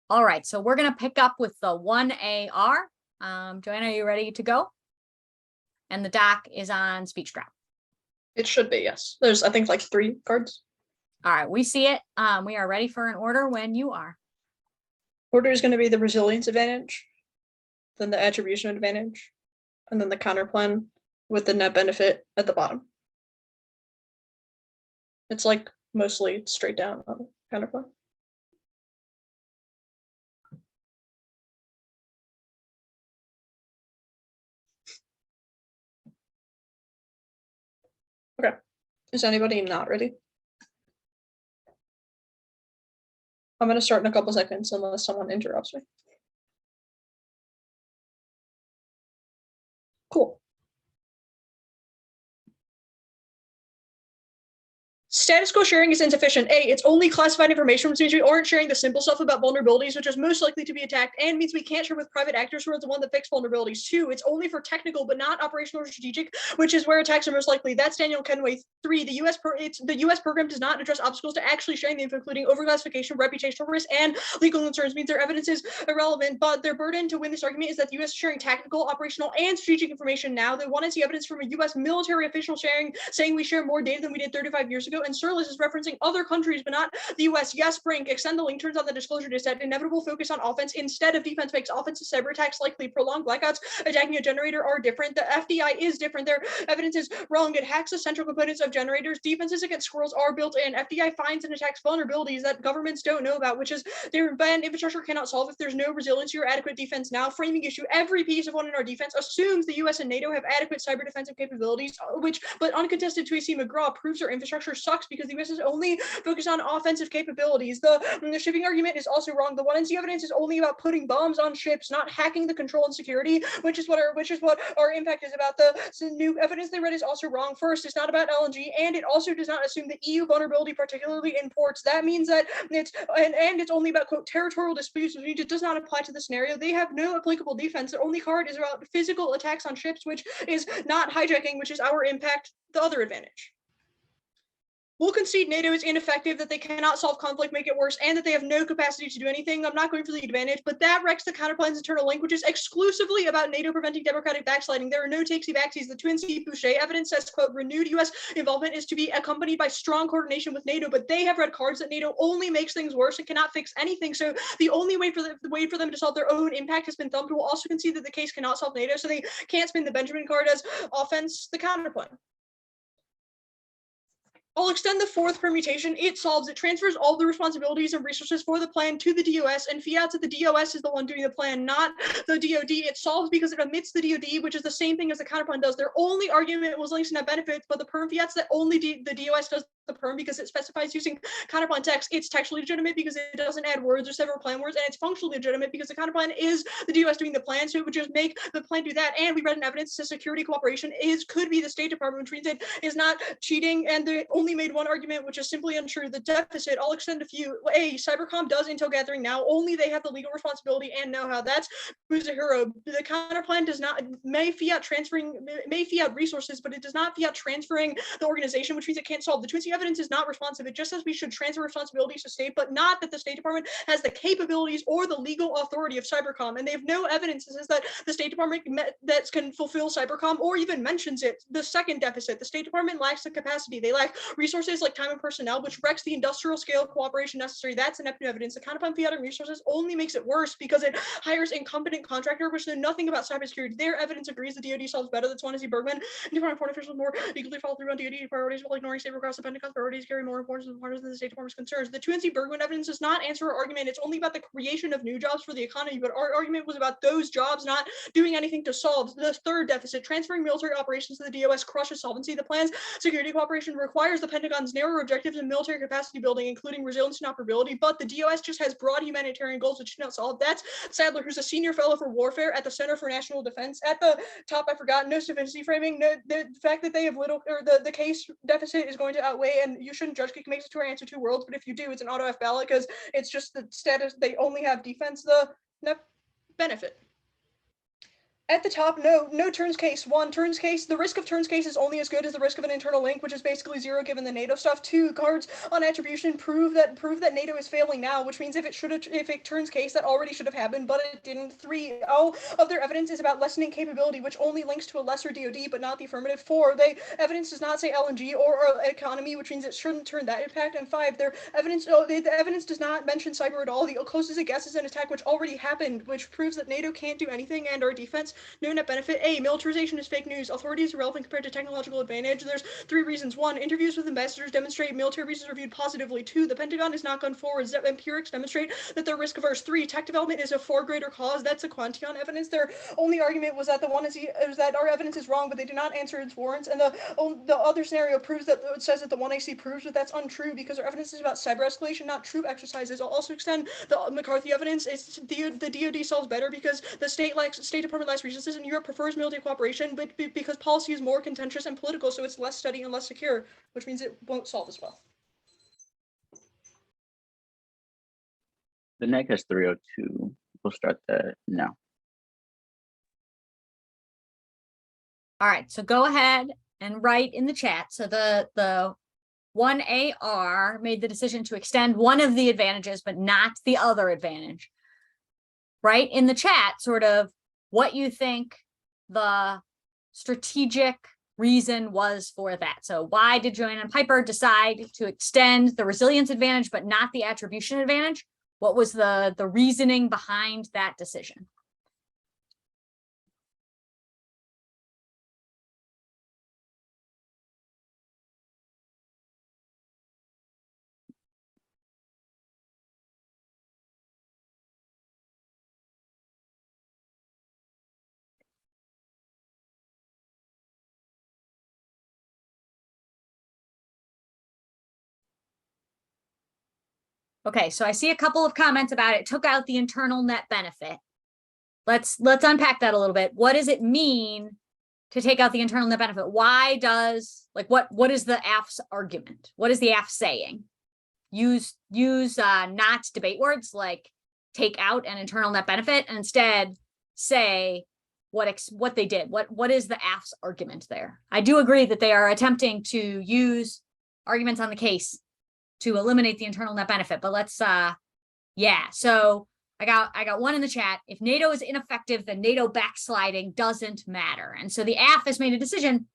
All right, so we're going to pick up with the 1AR. Joanna, are you ready to go? And the doc is on speech drop. It should be, yes. There's, I think, like 3 cards. All right, we see it. We are ready for an order when you are. Order is going to be the resilience advantage, then the attribution advantage, and then the counterplan with the net benefit at the bottom. It's like mostly straight down on the counterplan. Okay. Is anybody not ready? I'm going to start in a couple seconds unless someone interrupts me. Cool. Status quo sharing is insufficient. A, it's only classified information, which means we aren't sharing the simple stuff about vulnerabilities, which is most likely to be attacked, and means we can't share with private actors who are the one that fix vulnerabilities. 2, it's only for technical but not operational or strategic, which is where attacks are most likely. That's Daniel Kenway. 3, the U.S. program does not address obstacles to actually sharing the info, including overclassification, reputational risk, and legal concerns, means their evidence is irrelevant, but their burden to win this argument is that the U.S. is sharing tactical, operational, and strategic information now. They want to see evidence from a U.S. military official saying we share more data than we did 35 years ago, and Surlis is referencing other countries, but not the U.S. Yes, Brink, extend the link, turns out the disclosure is that inevitable focus on offense instead of defense makes offensive cyber attacks likely. Prolonged blackouts attacking a generator are different. The FDI is different. Their evidence is wrong. It hacks the central components of generators. Defenses against squirrels are built in. FDI finds and attacks vulnerabilities that governments don't know about, which is their banned infrastructure cannot solve if there's no resiliency or adequate defense now. Framing issue, every piece of 1NR defense assumes the U.S. and NATO have adequate cyber defensive capabilities, but uncontested to AC McGraw proves their infrastructure sucks because the U.S. is only focused on offensive capabilities. The shipping argument is also wrong. The 1NC evidence is only about putting bombs on ships, not hacking the control and security, which is what our impact is about. The new evidence they read is also wrong. First, it's not about LNG, and it also does not assume the EU vulnerability, particularly in ports. That means that it's only about, quote, territorial disputes, which means it does not apply to the scenario. They have no applicable defense. The only card is about physical attacks on ships, which is not hijacking, which is our impact, the other advantage. We'll concede NATO is ineffective, that they cannot solve conflict, make it worse, and that they have no capacity to do anything. I'm not going for the advantage, but that wrecks the counterplan's internal link, which is exclusively about NATO preventing democratic backsliding. There are no takesy-backsies. The Twin C Boucher evidence says, quote, renewed U.S. involvement is to be accompanied by strong coordination with NATO, but they have read cards that NATO only makes things worse and cannot fix anything. So the only way for them to solve their own impact has been thumped. We'll also concede that the case cannot solve NATO, so they can't spin the Benjamin card as offense, the counterplan. I'll extend the fourth permutation. It transfers all the responsibilities and resources for the plan to the DOS, and fiats that the DOS is the one doing the plan, not the DOD. It solves because it omits the DOD, which is the same thing as the counterplan does. Their only argument was links to net benefits, but the perm fiats that only the DOS does the perm because it specifies using counterplan text. It's textually legitimate because it doesn't add words or several plan words, and it's functionally legitimate because the counterplan is the DOS doing the plan, so it would just make the plan do that. And we read in evidence that security cooperation could be the State Department, which means it is not cheating, and they only made one argument, which is simply untrue. The deficit, I'll extend a few. A, Cybercom does intel gathering now, only they have the legal responsibility and know-how. That's who's a hero. The counterplan does not, may fiat resources, but it does not fiat transferring the organization, which means it can't solve. The Twin C evidence is not responsive. It just says we should transfer responsibilities to state, but not that the State Department has the capabilities or the legal authority of Cybercom. And they have no evidence that says that the State Department that can fulfill Cybercom or even mentions it. The second deficit, the State Department lacks the capacity. They lack resources like time and personnel, which wrecks the industrial scale cooperation necessary. That's enough new evidence. The counterplan fiating resources only makes it worse because it hires incompetent contractor, which know nothing about cybersecurity. Their evidence agrees the DoD solves better. That's one is Bergman. Department foreign officials more eagerly follow through on DoD priorities while ignoring state requests. The Pentagon's priorities carry more importance than the State Department's concerns. The 2NC Bergman evidence does not answer our argument. It's only about the creation of new jobs for the economy, but our argument was about those jobs not doing anything to solve. The third deficit, transferring military operations to the DOS crushes solvency. The plan's security cooperation requires the Pentagon's narrow objectives in military capacity building, including resilience and operability, but the DOS just has broad humanitarian goals which should not solve. That's Sadler, who's a senior fellow for warfare at the Center for National Defense. At the top, I forgot, no sufficiency framing. No, the fact that they have little, or the case deficit is going to outweigh, and you shouldn't judge makes it to our answer two worlds, but if you do, it's an auto F ballot because it's just the status, they only have defense, the net benefit. At the top, no turns case. One, turns case, the risk of turns case is only as good as the risk of an internal link, which is basically zero given the NATO stuff. Two, cards on attribution prove that NATO is failing now, which means if it turns case, that already should have happened, but it didn't. Three, all of their evidence is about lessening capability, which only links to a lesser DoD, but not the affirmative. Four, evidence does not say LNG or economy, which means it shouldn't turn that impact. And five, their evidence, the evidence does not mention cyber at all. The closest it guess is an attack which already happened, which proves that NATO can't do anything, and our defense no net benefit. A, militarization is fake news. Authority is irrelevant compared to technological advantage. There's three reasons. One, interviews with ambassadors demonstrate military reasons are viewed positively. Two, the Pentagon is not gone forwards. Empirics demonstrate that they're risk averse. Three, tech development is a far greater cause. That's a Quantion evidence. Their only argument was that that our evidence is wrong, but they did not answer its warrants. And the other scenario proves that it says that the 1AC proves that that's untrue because our evidence is about cyber escalation, not troop exercises. I'll also extend the McCarthy evidence. It's the DoD solves better because the State Department lacks resources, and Europe prefers military cooperation, but because policy is more contentious and political, so it's less steady and less secure, which means it won't solve as well. The NEC has 302. We'll start that now. All right, so go ahead and write in the chat. So the 1AR made the decision to extend one of the advantages, but not the other advantage. Write in the chat sort of what you think the strategic reason was for that. So why did Joanna and Piper decide to extend the resilience advantage, but not the attribution advantage? What was the reasoning behind that decision? Okay, so I see a couple of comments about it. Took out the internal net benefit. Let's unpack that a little bit. What does it mean to take out the internal net benefit? Why does, like, what is the AF's argument? What is the AF saying? Use not debate words like take out an internal net benefit, and instead say what they did. What is the AF's argument there? I do agree that they are attempting to use arguments on the case to eliminate the internal net benefit, but let's yeah, so I got one in the chat. If NATO is ineffective, then NATO backsliding doesn't matter. And so the AF has made a decision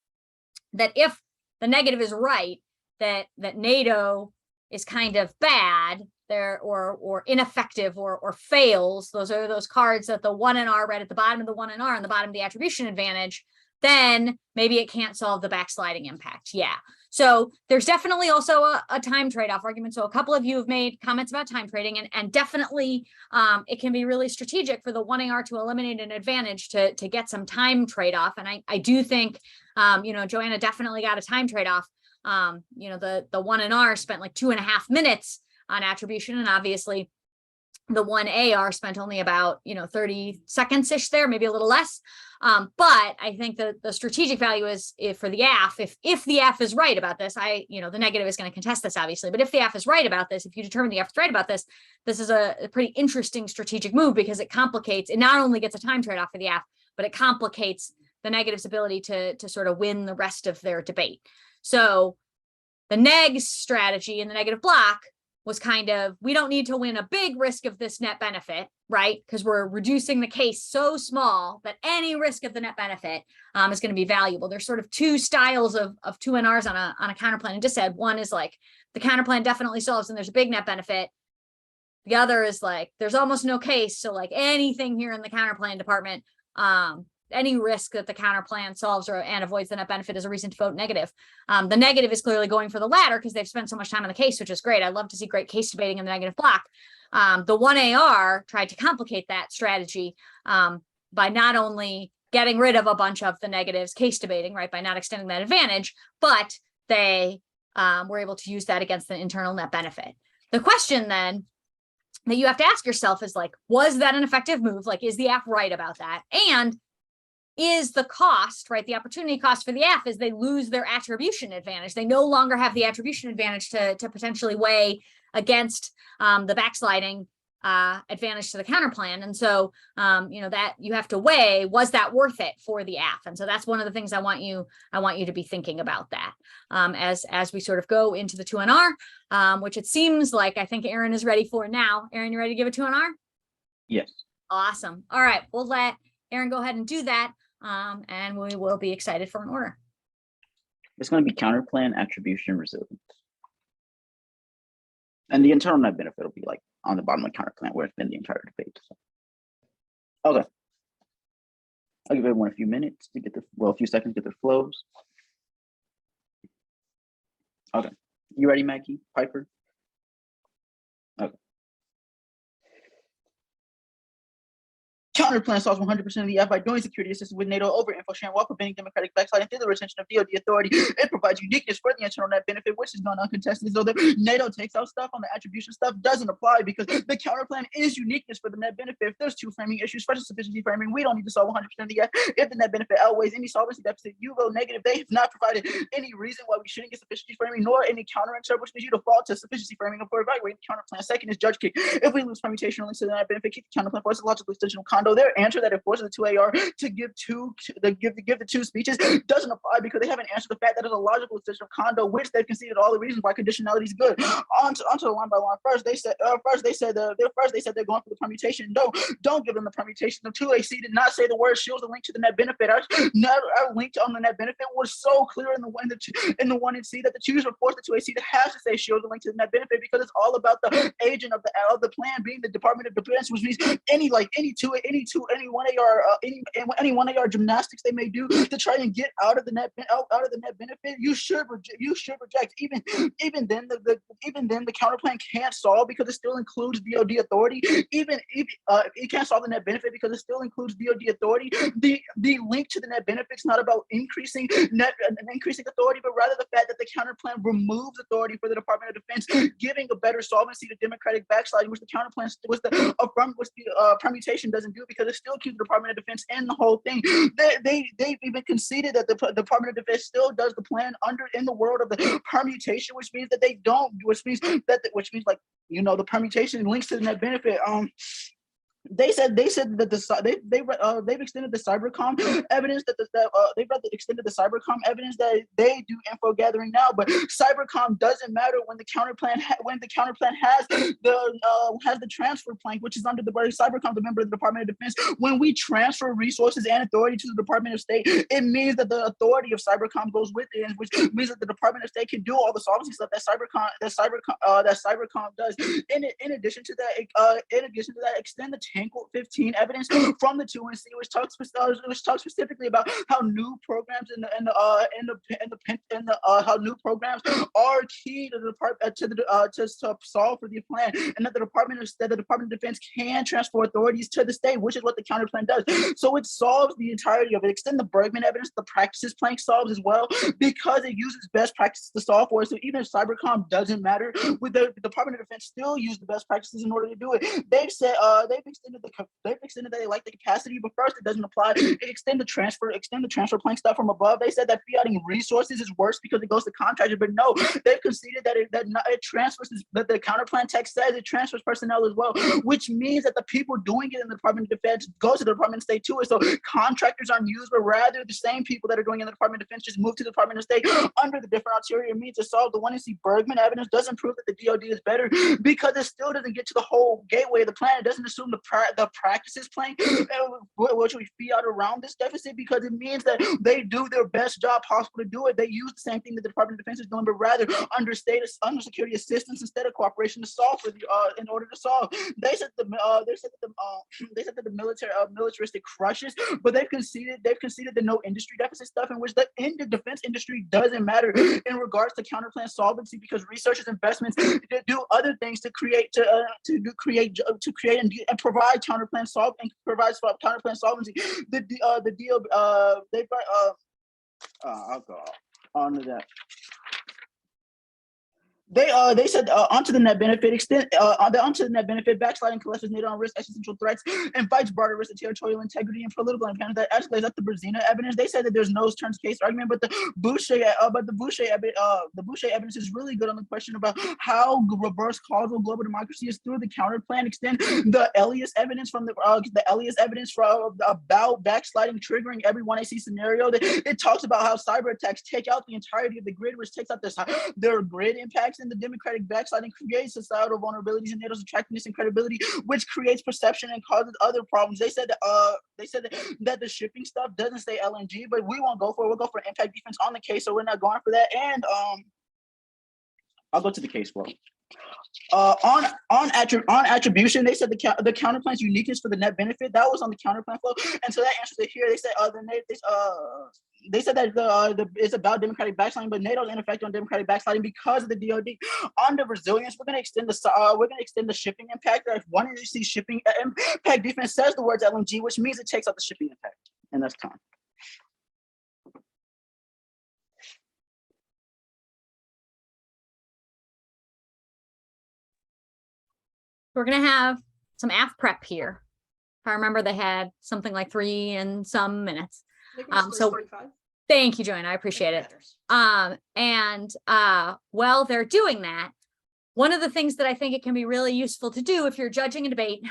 that if the negative is right, that NATO is kind of bad there, or ineffective, or fails. Those are those cards that the 1NR read at the bottom of the 1NR and the bottom of the attribution advantage, then maybe it can't solve the backsliding impact. Yeah. So there's definitely also a time trade-off argument. So a couple of you have made comments about time trading, and definitely it can be really strategic for the 1AR to eliminate an advantage to get some time trade-off. And I do think, Joanna definitely got a time trade-off. The 1NR spent like 2.5 minutes on attribution, and obviously the 1AR spent only about 30 seconds-ish there, maybe a little less. But I think the strategic value is for the AF, if the AF is right about this, the negative is going to contest this, obviously, but if the AF is right about this, if you determine the AF is right about this, this is a pretty interesting strategic move, because it not only gets a time trade-off for the AF, but it complicates the negative's ability to sort of win the rest of their debate. So the neg's strategy in the negative block was kind of, we don't need to win a big risk of this net benefit, right? Because we're reducing the case so small that any risk of the net benefit is going to be valuable. There's sort of two styles of 2NRs on a counterplan. And just said, one is like, the counterplan definitely solves and there's a big net benefit. The other is like, there's almost no case. So like anything here in the counterplan department, any risk that the counterplan solves and avoids the net benefit is a reason to vote negative. The negative is clearly going for the latter because they've spent so much time on the case, which is great. I love to see great case debating in the negative block. The 1AR tried to complicate that strategy by not only getting rid of a bunch of the negatives case debating, right, by not extending that advantage, but they were able to use that against the internal net benefit. The question then that you have to ask yourself is like, was that an effective move? Like, is the AF right about that? And is the cost, right? The opportunity cost for the AF is they lose their attribution advantage. They no longer have the attribution advantage to potentially weigh against the backsliding advantage to the counterplan. And so, that you have to weigh, was that worth it for the AF? And so that's one of the things I want you to be thinking about that as we sort of go into the 2NR, which it seems like I think Aaron is ready for now. Aaron, you ready to give a 2NR? Yes. Awesome. All right. We'll let Aaron go ahead and do that. And we will be excited for an order. It's going to be counterplan, attribution, resilience. And the internal net benefit will be like on the bottom of counterplan where it's been the entire debate. So. Okay. I'll give everyone a few minutes to get a few seconds to get their flows. Okay. You ready, Maggie? Piper? Okay. Counterplan solves 100% of the AF by doing security assistance with NATO over info sharing while preventing democratic backsliding through the retention of DoD authority. It provides uniqueness for the internal net benefit, which is non-uncontested. So the NATO takes out stuff on the attribution stuff doesn't apply because the counterplan is uniqueness for the net benefit. If there's two framing issues, such as sufficiency framing, we don't need to solve 100% of the AF. If the net benefit outweighs any solvency deficit, you go negative. They have not provided any reason why we shouldn't get sufficiency framing, nor any counterinterpret, which means you default to sufficiency framing before evaluating the counterplan. Second is judge kick. If we lose permutation or links to the net benefit, keep the counterplan for us a logical extension of condo. Their answer that it forces the 2AR to give the two speeches doesn't apply because they haven't answered the fact that it's a logical extension of condo, which they've conceded all the reasons why conditionality is good. Onto the line by line. First, they said they're going for the permutation. No, don't give them the permutation. The 2AC did not say the word shields a link to the net benefit. Our link on the net benefit was so clear in the 1 and C that the choose forced the 2AC to have to say shields a link to the net benefit because it's all about the agent of the plan being the Department of Defense, which means any 1AR gymnastics they may do to try and get out of the net benefit, you should reject. Even then the counterplan can't solve because it still includes DoD authority. Even it can't solve the net benefit because it still includes DoD authority. The link to the net benefit is not about increasing authority, but rather the fact that the counterplan removes authority for the Department of Defense, giving a better solvency to democratic backsliding, which the counterplan which the permutation doesn't do because it still keeps the Department of Defense in the whole thing. They've even conceded that the Department of Defense still does the plan in the world of the permutation, which means that they don't, which means like the permutation links to the net benefit. They said that they've extended the cybercom evidence extended the cybercom evidence that they do info gathering now, but cybercom doesn't matter when the counterplan has the transfer plank, which is under the word cybercom, the member of the Department of Defense. When we transfer resources and authority to the Department of State, it means that the authority of cybercom goes with it, which means that the Department of State can do all the solvency stuff that cybercom does. In addition to that, extend the 15 evidence from the 2NC, which talks specifically about how new programs how new programs are key to the department to solve for the plan, and that the Department of Defense can transfer authorities to the state, which is what the counter plan does. So it solves the entirety of it. Extend the Bergman evidence, the practices plank solves as well, because it uses best practices to solve for it. So even if cybercom doesn't matter, with the Department of Defense still use the best practices in order to do it. They've said they've extended that they like the capacity, but first it doesn't apply. It extend the transfer plank stuff from above. They said that fiating resources is worse because it goes to contractors, but no, they've conceded that it transfers, that the counter plan text says it transfers personnel as well, which means that the people doing it in the Department of Defense go to the Department of State too. So contractors aren't used, but rather the same people that are doing it in the Department of Defense just move to the Department of State under the different ulterior means to solve. The 1NC Bergman evidence doesn't prove that the DoD is better, because it still doesn't get to the whole gateway of the plan. It doesn't assume the practices plan, which we fiat around this deficit, because it means that they do their best job possible to do it. They use the same thing that the Department of Defense is doing, but rather under security assistance instead of cooperation to solve for in order to solve. They said that the militaristic crushes, but they've conceded the no industry deficit stuff, in which the defense industry doesn't matter in regards to counterplan solvency, because researchers' investments do other things to create and provide counterplan solvency. I'll go on to that. They said onto the net benefit backsliding collectives NATO on risk existential threats and fights broader risk of territorial integrity and political independence. That actually is up the Brazina evidence. They said that there's no turns case argument, but the Boucher evidence is really good on the question about how reverse causal global democracy is through the counter plan. Extend the Elias evidence about backsliding triggering every 1AC scenario. It talks about how cyber attacks take out the entirety of the grid, which takes out their grid impacts, and the democratic backsliding creates societal vulnerabilities in NATO's attractiveness and credibility, which creates perception and causes other problems. They said that the shipping stuff doesn't say LNG, but we won't go for it. We'll go for impact defense on the case, so we're not going for that. And I'll go to the case flow. On attribution, they said the counterplan's uniqueness for the net benefit, that was on the counterplan flow, and so that answers it here. They said they said that it's about democratic backsliding, but NATO's ineffective on democratic backsliding because of the DoD. On the resilience, we're going to extend the shipping impact. If one of you see shipping impact defense says the words LNG, which means it takes out the shipping impact, and that's time. We're going to have some AF prep here. If I remember, they had something like 3 and some minutes. So thank you, Joanna. I appreciate it. While they're doing that, one of the things that I think it can be really useful to do if you're judging a debate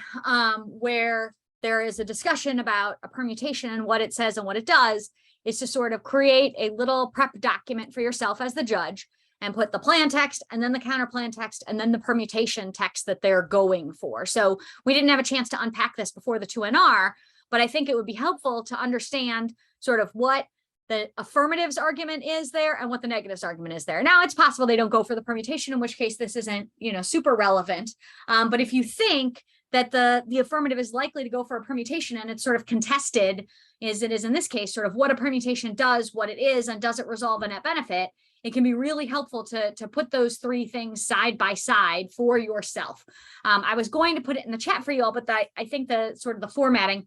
where there is a discussion about a permutation and what it says and what it does, is to sort of create a little prep document for yourself as the judge and put the plan text and then the counter plan text and then the permutation text that they're going for. So we didn't have a chance to unpack this before the 2NR, but I think it would be helpful to understand sort of what the affirmatives argument is there and what the negatives argument is there. Now, it's possible they don't go for the permutation, in which case this isn't, super relevant. But if you think that the affirmative is likely to go for a permutation and it's sort of contested, as it is in this case, sort of what a permutation does, what it is, and does it resolve a net benefit, it can be really helpful to put those 3 things side by side for yourself. I was going to put it in the chat for you all, but I think the sort of the formatting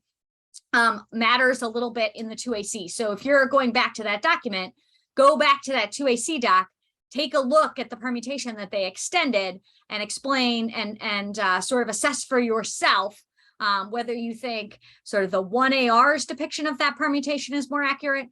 matters a little bit in the 2AC. So if you're going back to that document, go back to that 2AC doc, take a look at the permutation that they extended and explain and sort of assess for yourself whether you think sort of the 1AR's depiction of that permutation is more accurate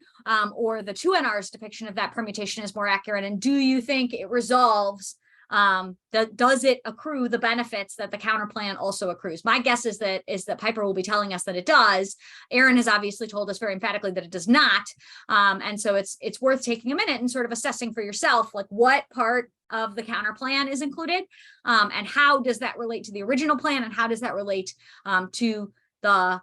or the 2NR's depiction of that permutation is more accurate. And do you think it resolves does it accrue the benefits that the counter plan also accrues? My guess is that Piper will be telling us that it does. Aaron has obviously told us very emphatically that it does not. And so it's worth taking a minute and sort of assessing for yourself, like what part of the counter plan is included and how does that relate to the original plan and how does that relate to the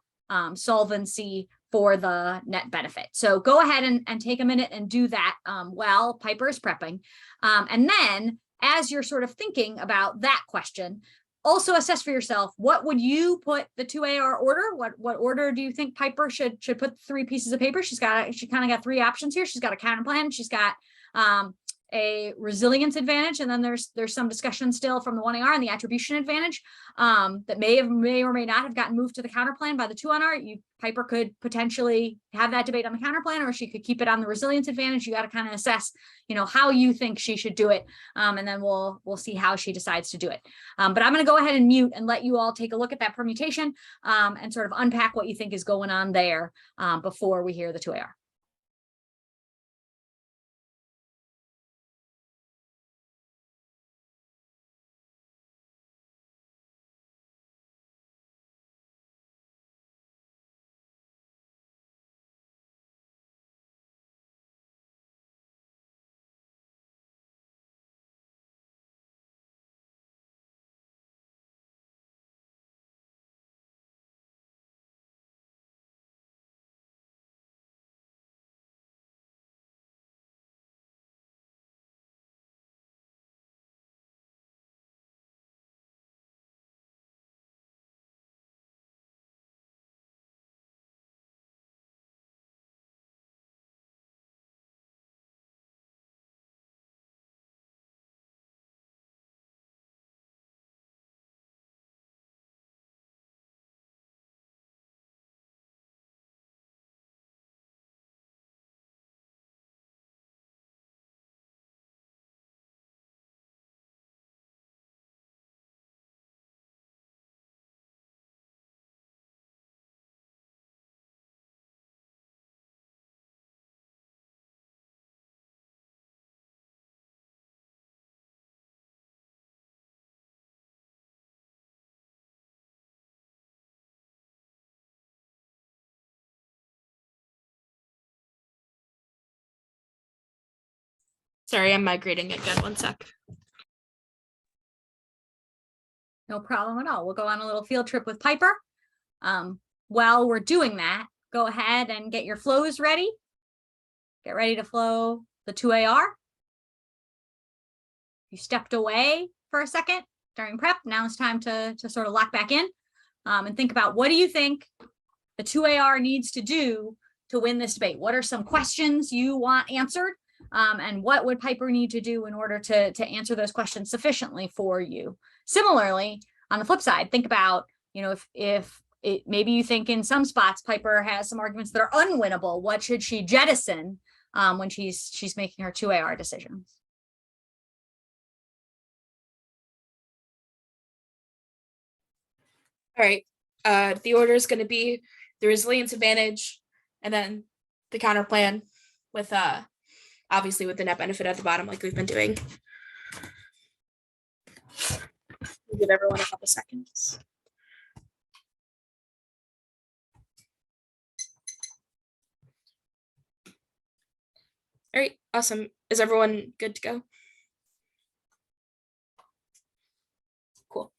solvency for the net benefit. So go ahead and take a minute and do that while Piper is prepping. And then as you're sort of thinking about that question, also assess for yourself, what would you put the 2AR order? What order do you think Piper should put 3 pieces of paper? She kind of got 3 options here. She's got a counter plan. She's got a resilience advantage, and then there's some discussion still from the 1AR and the attribution advantage that may or may not have gotten moved to the counter plan by the 2NR. Piper could potentially have that debate on the counter plan, or she could keep it on the resilience advantage. You got to kind of assess, how you think she should do it, and then we'll see how she decides to do it. But I'm going to go ahead and mute and let you all take a look at that permutation and sort of unpack what you think is going on there before we hear the 2AR. Sorry, I'm migrating again. 1 sec. No problem at all. We'll go on a little field trip with Piper. While we're doing that, go ahead and get your flows ready. Get ready to flow the 2AR. You stepped away for a second during prep. Now it's time to sort of lock back in and think about, what do you think the 2AR needs to do to win this debate? What are some questions you want answered? And what would Piper need to do in order to answer those questions sufficiently for you? Similarly, on the flip side, think about, if maybe you think in some spots Piper has some arguments that are unwinnable. What should she jettison when she's making her 2AR decisions? All right. The order is going to be the resilience advantage, and then the counter plan with obviously with the net benefit at the bottom, like we've been doing. We'll give everyone a couple seconds. All right, awesome. Is everyone good to go? Cool.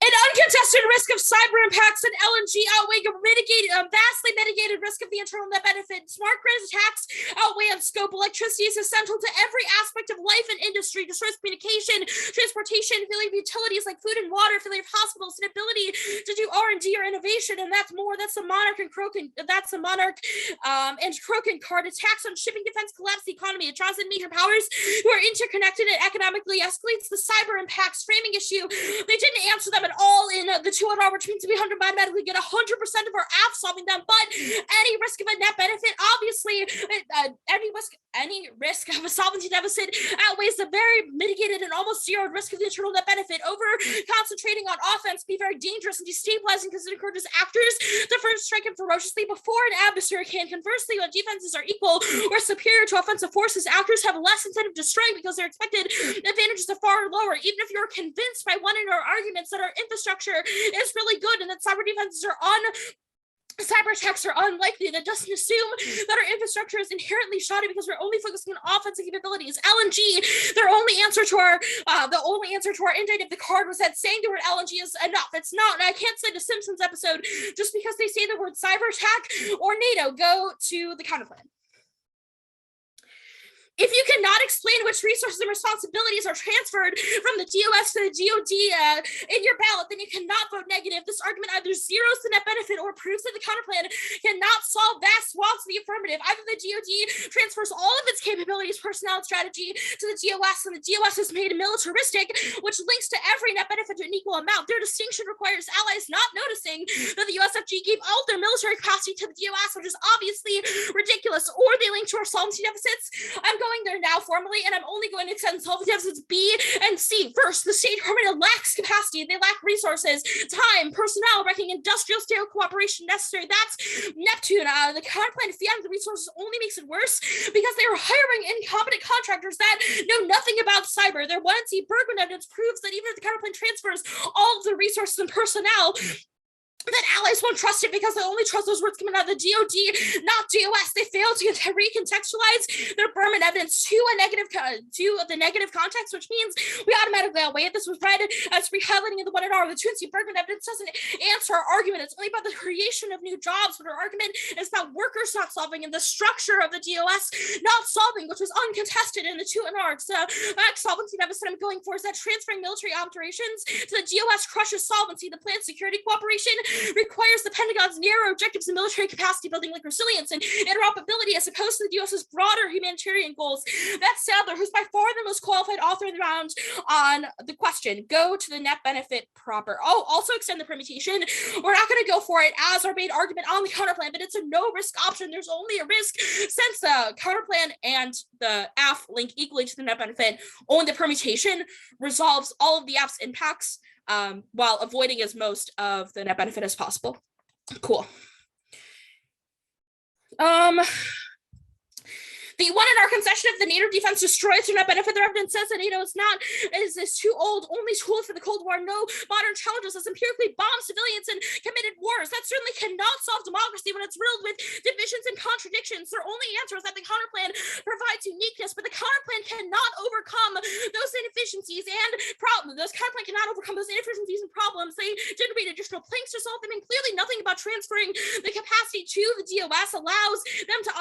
An uncontested risk of cyber impacts and LNG outweigh a vastly mitigated risk of the internal net benefit. Smart grid attacks outweigh on scope. Electricity is essential to every aspect of life and industry. Destroys communication, transportation, failure of utilities like food and water, failure of hospitals, and ability to do R&D or innovation. And that's more. That's the Monarch and Croken. That's the Monarch and Croken card. Attacks on shipping, defense, collapse the economy. It draws in major powers who are interconnected and economically escalates the cyber impacts framing issue. They didn't answer them at all in the 2NR, which means we automatically get 100% of our apps solving them. But any risk of a net benefit, obviously, any risk of a solvency deficit outweighs the very mitigated and almost zero risk of the internal net benefit. Over concentrating on offense be very dangerous and destabilizing because it encourages actors to first strike him ferociously before an adversary can. Conversely, when defenses are equal or superior to offensive forces, actors have less incentive to strike because their expected advantages are far lower. Even if you're convinced by one in our arguments that our infrastructure is really good and that cyber defenses are cyber attacks are unlikely, that doesn't assume that our infrastructure is inherently shoddy because we're only focusing on offensive capabilities. LNG, their only answer to our indict of the card was that saying the word LNG is enough. It's not, and I can't say the Simpsons episode just because they say the word cyber attack or NATO. Go to the counterplan. If you cannot explain which resources and responsibilities are transferred from the DOS to the DoD in your ballot, then you cannot vote negative. This argument either zeroes the net benefit or proves that the counterplan cannot solve vast swaths of the affirmative. Either the DoD transfers all of its capabilities, personnel, and strategy to the DOS, and the DOS is made militaristic, which links to every net benefit to an equal amount. Their distinction requires allies not noticing that the USFG gave all of their military capacity to the DOS, which is obviously ridiculous, or they link to our solvency deficits. I'm going there now formally, and I'm only going to extend solvency deficits B and C. First, the state department lacks capacity. They lack resources, time, personnel, wrecking industrial scale cooperation necessary. That's Neptune. The counterplan fee on the resources only makes it worse because they are hiring incompetent contractors that know nothing about cyber. Their 1C Bergman evidence proves that even if the counterplan transfers all of the resources and personnel, that allies won't trust it because they only trust those words coming out of the DoD, not DOS. They fail to recontextualize their Berman evidence to the negative context, which means we automatically outweigh it. This was read as re-highlighting in the 1R. The 2C Bergman evidence doesn't answer our argument. It's only about the creation of new jobs, but our argument is about workers not solving and the structure of the DOS not solving, which was uncontested in the 2NR. So that solvency deficit I'm going for is that transferring military operations to the DOS crushes solvency. The planned security cooperation requires the Pentagon's narrow objectives in military capacity building, like resilience and interoperability, as opposed to the US's broader humanitarian goals. That's Sadler, who's by far the most qualified author in the round on the question. Go to the net benefit proper. Oh, also extend the permutation. We're not going to go for it as our main argument on the counterplan, but it's a no risk option. There's only a risk since the counterplan and the AF link equally to the net benefit. Only the permutation resolves all of the AF's impacts, while avoiding as most of the net benefit as possible. Cool. The 1NR concession of the NATO defense destroys their net benefit. Their evidence says that NATO is too old, only tool for the Cold War. No modern challenges has empirically bombed civilians and committed wars. That certainly cannot solve democracy when it's riddled with divisions and contradictions. Their only answer is that the counterplan provides uniqueness, but the counterplan cannot overcome those inefficiencies and problems. Those counterplan cannot overcome those inefficiencies and problems. They generate additional planks to solve them, and clearly nothing about transferring the capacity to the DOS allows them to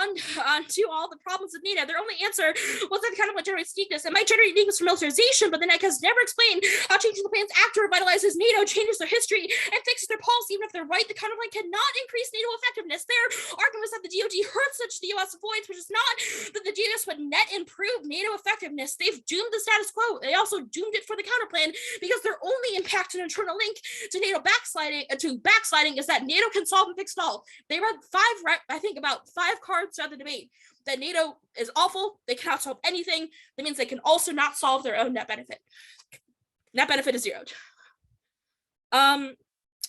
undo all the problems of NATO. Their only answer was that the counterplan generates uniqueness. It might generate uniqueness for militarization, but the NEC has never explained how changing the plan's actor revitalizes NATO, changes their history, and fixes their policy. Even if they're right, the counterplan cannot increase NATO effectiveness. Their argument is that the DoD hurts such the US avoids, which is not that the DOS would net improve NATO effectiveness. They've doomed the status quo. They also doomed it for the counterplan because their only impact and internal link to NATO backsliding is that NATO can solve and fix it all. They read about five cards throughout the debate that NATO is awful, they cannot solve anything. That means they can also not solve their own net benefit. Net benefit is zeroed.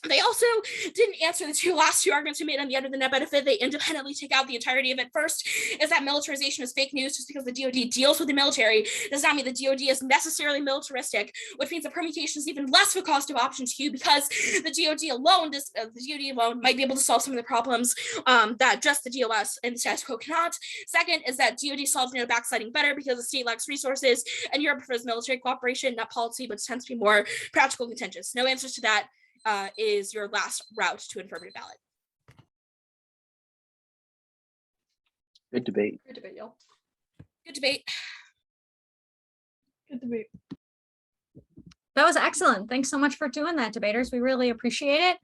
They also didn't answer the last two arguments we made on the end of the net benefit. They independently take out the entirety of it. First is that militarization is fake news. Just because the DoD deals with the military does not mean the DoD is necessarily militaristic, which means the permutation is even less of a cost of option to you because the DoD alone might be able to solve some of the problems that just the DOS and the status quo cannot. Second is that DoD solves NATO backsliding better because the state lacks resources and Europe prefers military cooperation, not policy, which tends to be more practical and contentious. No answers to that. Is your last route to an affirmative ballot. Good debate. Good debate, y'all. Good debate. Good debate. That was excellent. Thanks so much for doing that, debaters. We really appreciate it.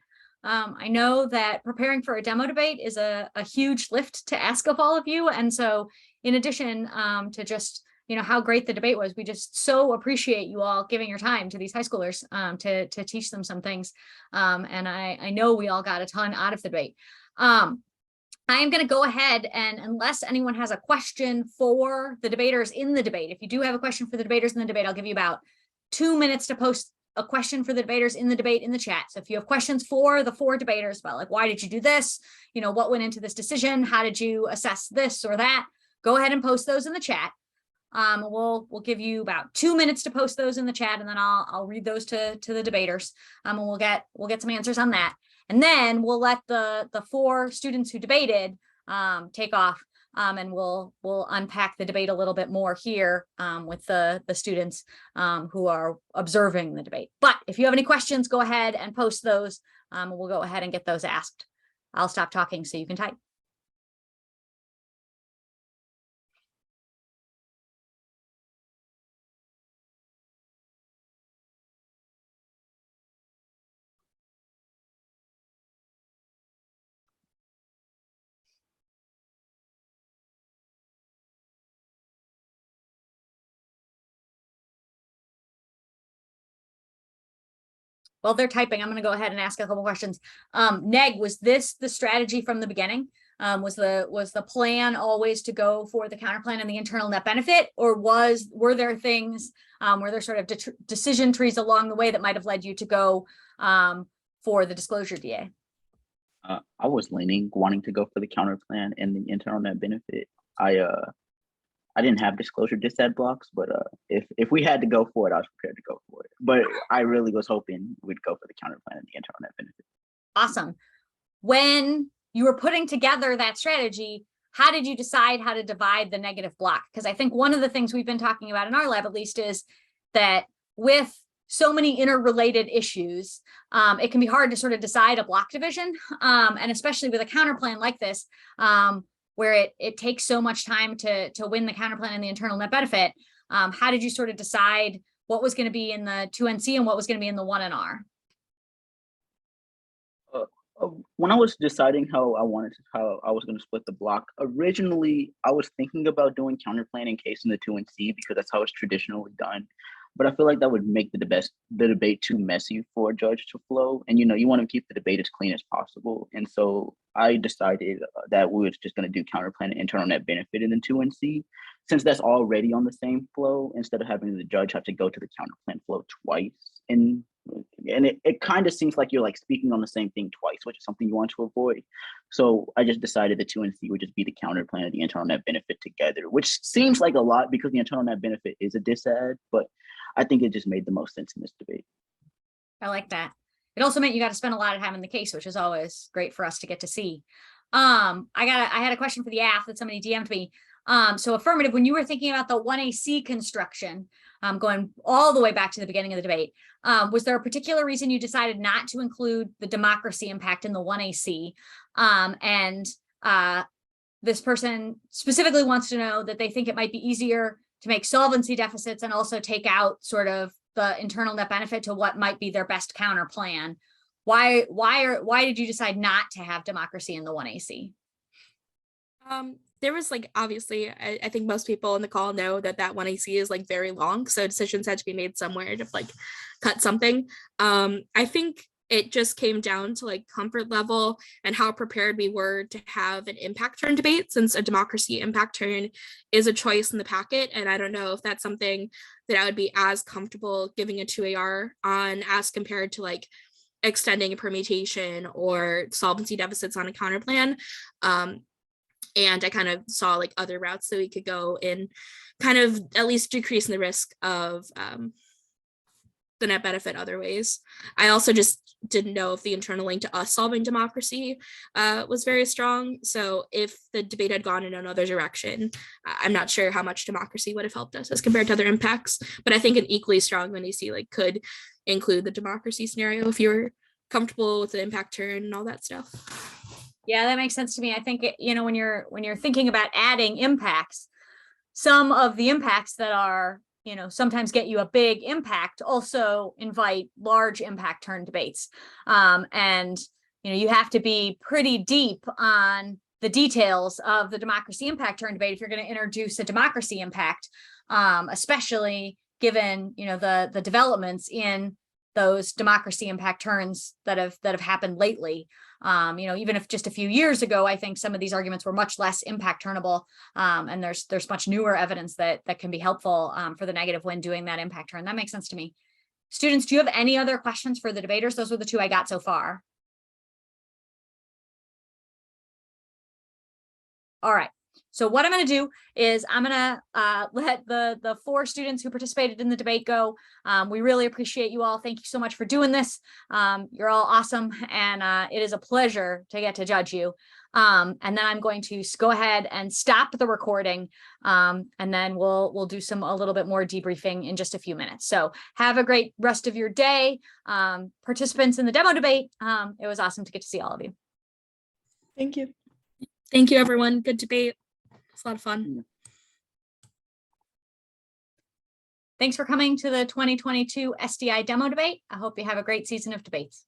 I know that preparing for a demo debate is a huge lift to ask of all of you. And so in addition to just how great the debate was, we just so appreciate you all giving your time to these high schoolers to teach them some things. And I know we all got a ton out of the debate. I am going to go ahead and unless anyone has a question for the debaters in the debate, if you do have a question for the debaters in the debate, I'll give you about 2 minutes to post a question for the debaters in the debate in the chat. So if you have questions for the 4 debaters about like, why did you do this? What went into this decision? How did you assess this or that? Go ahead and post those in the chat. We'll give you about 2 minutes to post those in the chat, and then I'll read those to the debaters. And we'll get some answers on that, and then we'll let the 4 students who debated take off, and we'll unpack the debate a little bit more here with the students who are observing the debate. But if you have any questions, go ahead and post those. We'll go ahead and get those asked. I'll stop talking so you can type. While they're typing, I'm going to go ahead and ask a couple questions. Neg, was this the strategy from the beginning? Was the plan always to go for the counter plan and the internal net benefit, or were there things, were there sort of decision trees along the way that might have led you to go for the disclosure DA? I was wanting to go for the counter plan and the internal net benefit. I didn't have disclosure dissad blocks, but if we had to go for it, I was prepared to go for it. But I really was hoping we'd go for the counter plan and the internal net benefit. Awesome. When you were putting together that strategy, how did you decide how to divide the negative block? Because I think one of the things we've been talking about in our lab, at least, is that with so many interrelated issues, it can be hard to sort of decide a block division, and especially with a counter plan like this, where it takes so much time to win the counter plan and the internal net benefit. How did you sort of decide what was going to be in the 2NC and what was going to be in the 1NR? When I was deciding how I was going to split the block, originally I was thinking about doing counter plan in case in the 2NC because that's how it's traditionally done. But I feel like that would make the debate too messy for a judge to flow. And, you want to keep the debate as clean as possible. And so I decided that we were just going to do counter plan and internal net benefit in the 2NC, since that's already on the same flow, instead of having the judge have to go to the counter plan flow twice. And it kind of seems like you're like speaking on the same thing twice, which is something you want to avoid. So I just decided the 2NC would just be the counter plan and the internal net benefit together, which seems like a lot because the internal net benefit is a dissad, but I think it just made the most sense in this debate. I like that. It also meant you got to spend a lot of time in the case, which is always great for us to get to see. I had a question for the AF that somebody DM'd me. So affirmative, when you were thinking about the 1AC construction, going all the way back to the beginning of the debate, was there a particular reason you decided not to include the democracy impact in the 1AC? This person specifically wants to know that they think it might be easier to make solvency deficits and also take out sort of the internal net benefit to what might be their best counter plan. Why did you decide not to have democracy in the 1AC? There was obviously, I think most people in the call know that 1AC is very long, so decisions had to be made somewhere to cut something. I think it just came down to comfort level and how prepared we were to have an impact turn debate, since a democracy impact turn is a choice in the packet. And I don't know if that's something that I would be as comfortable giving a 2AR on as compared to extending a permutation or solvency deficits on a counter plan. And I kind of saw other routes that we could go in, kind of at least decreasing the risk of the net benefit other ways. I also just didn't know if the internal link to us solving democracy was very strong. So if the debate had gone in another direction, I'm not sure how much democracy would have helped us as compared to other impacts. But I think an equally strong NEC could include the democracy scenario if you're comfortable with the impact turn and all that stuff. Yeah, that makes sense to me. I think when you're thinking about adding impacts, some of the impacts that are sometimes get you a big impact also invite large impact turn debates. And you have to be pretty deep on the details of the democracy impact turn debate if you're going to introduce a democracy impact, especially given the developments in those democracy impact turns that have happened lately. Even if just a few years ago, I think some of these arguments were much less impact turnable, and there's much newer evidence that can be helpful for the negative when doing that impact turn. That makes sense to me. Students, do you have any other questions for the debaters? Those were the two I got so far. All right. So what I'm going to do is I'm going to let the 4 students who participated in the debate go. We really appreciate you all. Thank you so much for doing this. You're all awesome, and it is a pleasure to get to judge you. And then I'm going to go ahead and stop the recording, and then we'll do a little bit more debriefing in just a few minutes. So have a great rest of your day. Participants in the demo debate, it was awesome to get to see all of you. Thank you. Thank you, everyone. Good debate. It's a lot of fun. Thanks for coming to the 2022 SDI demo debate. I hope you have a great season of debates.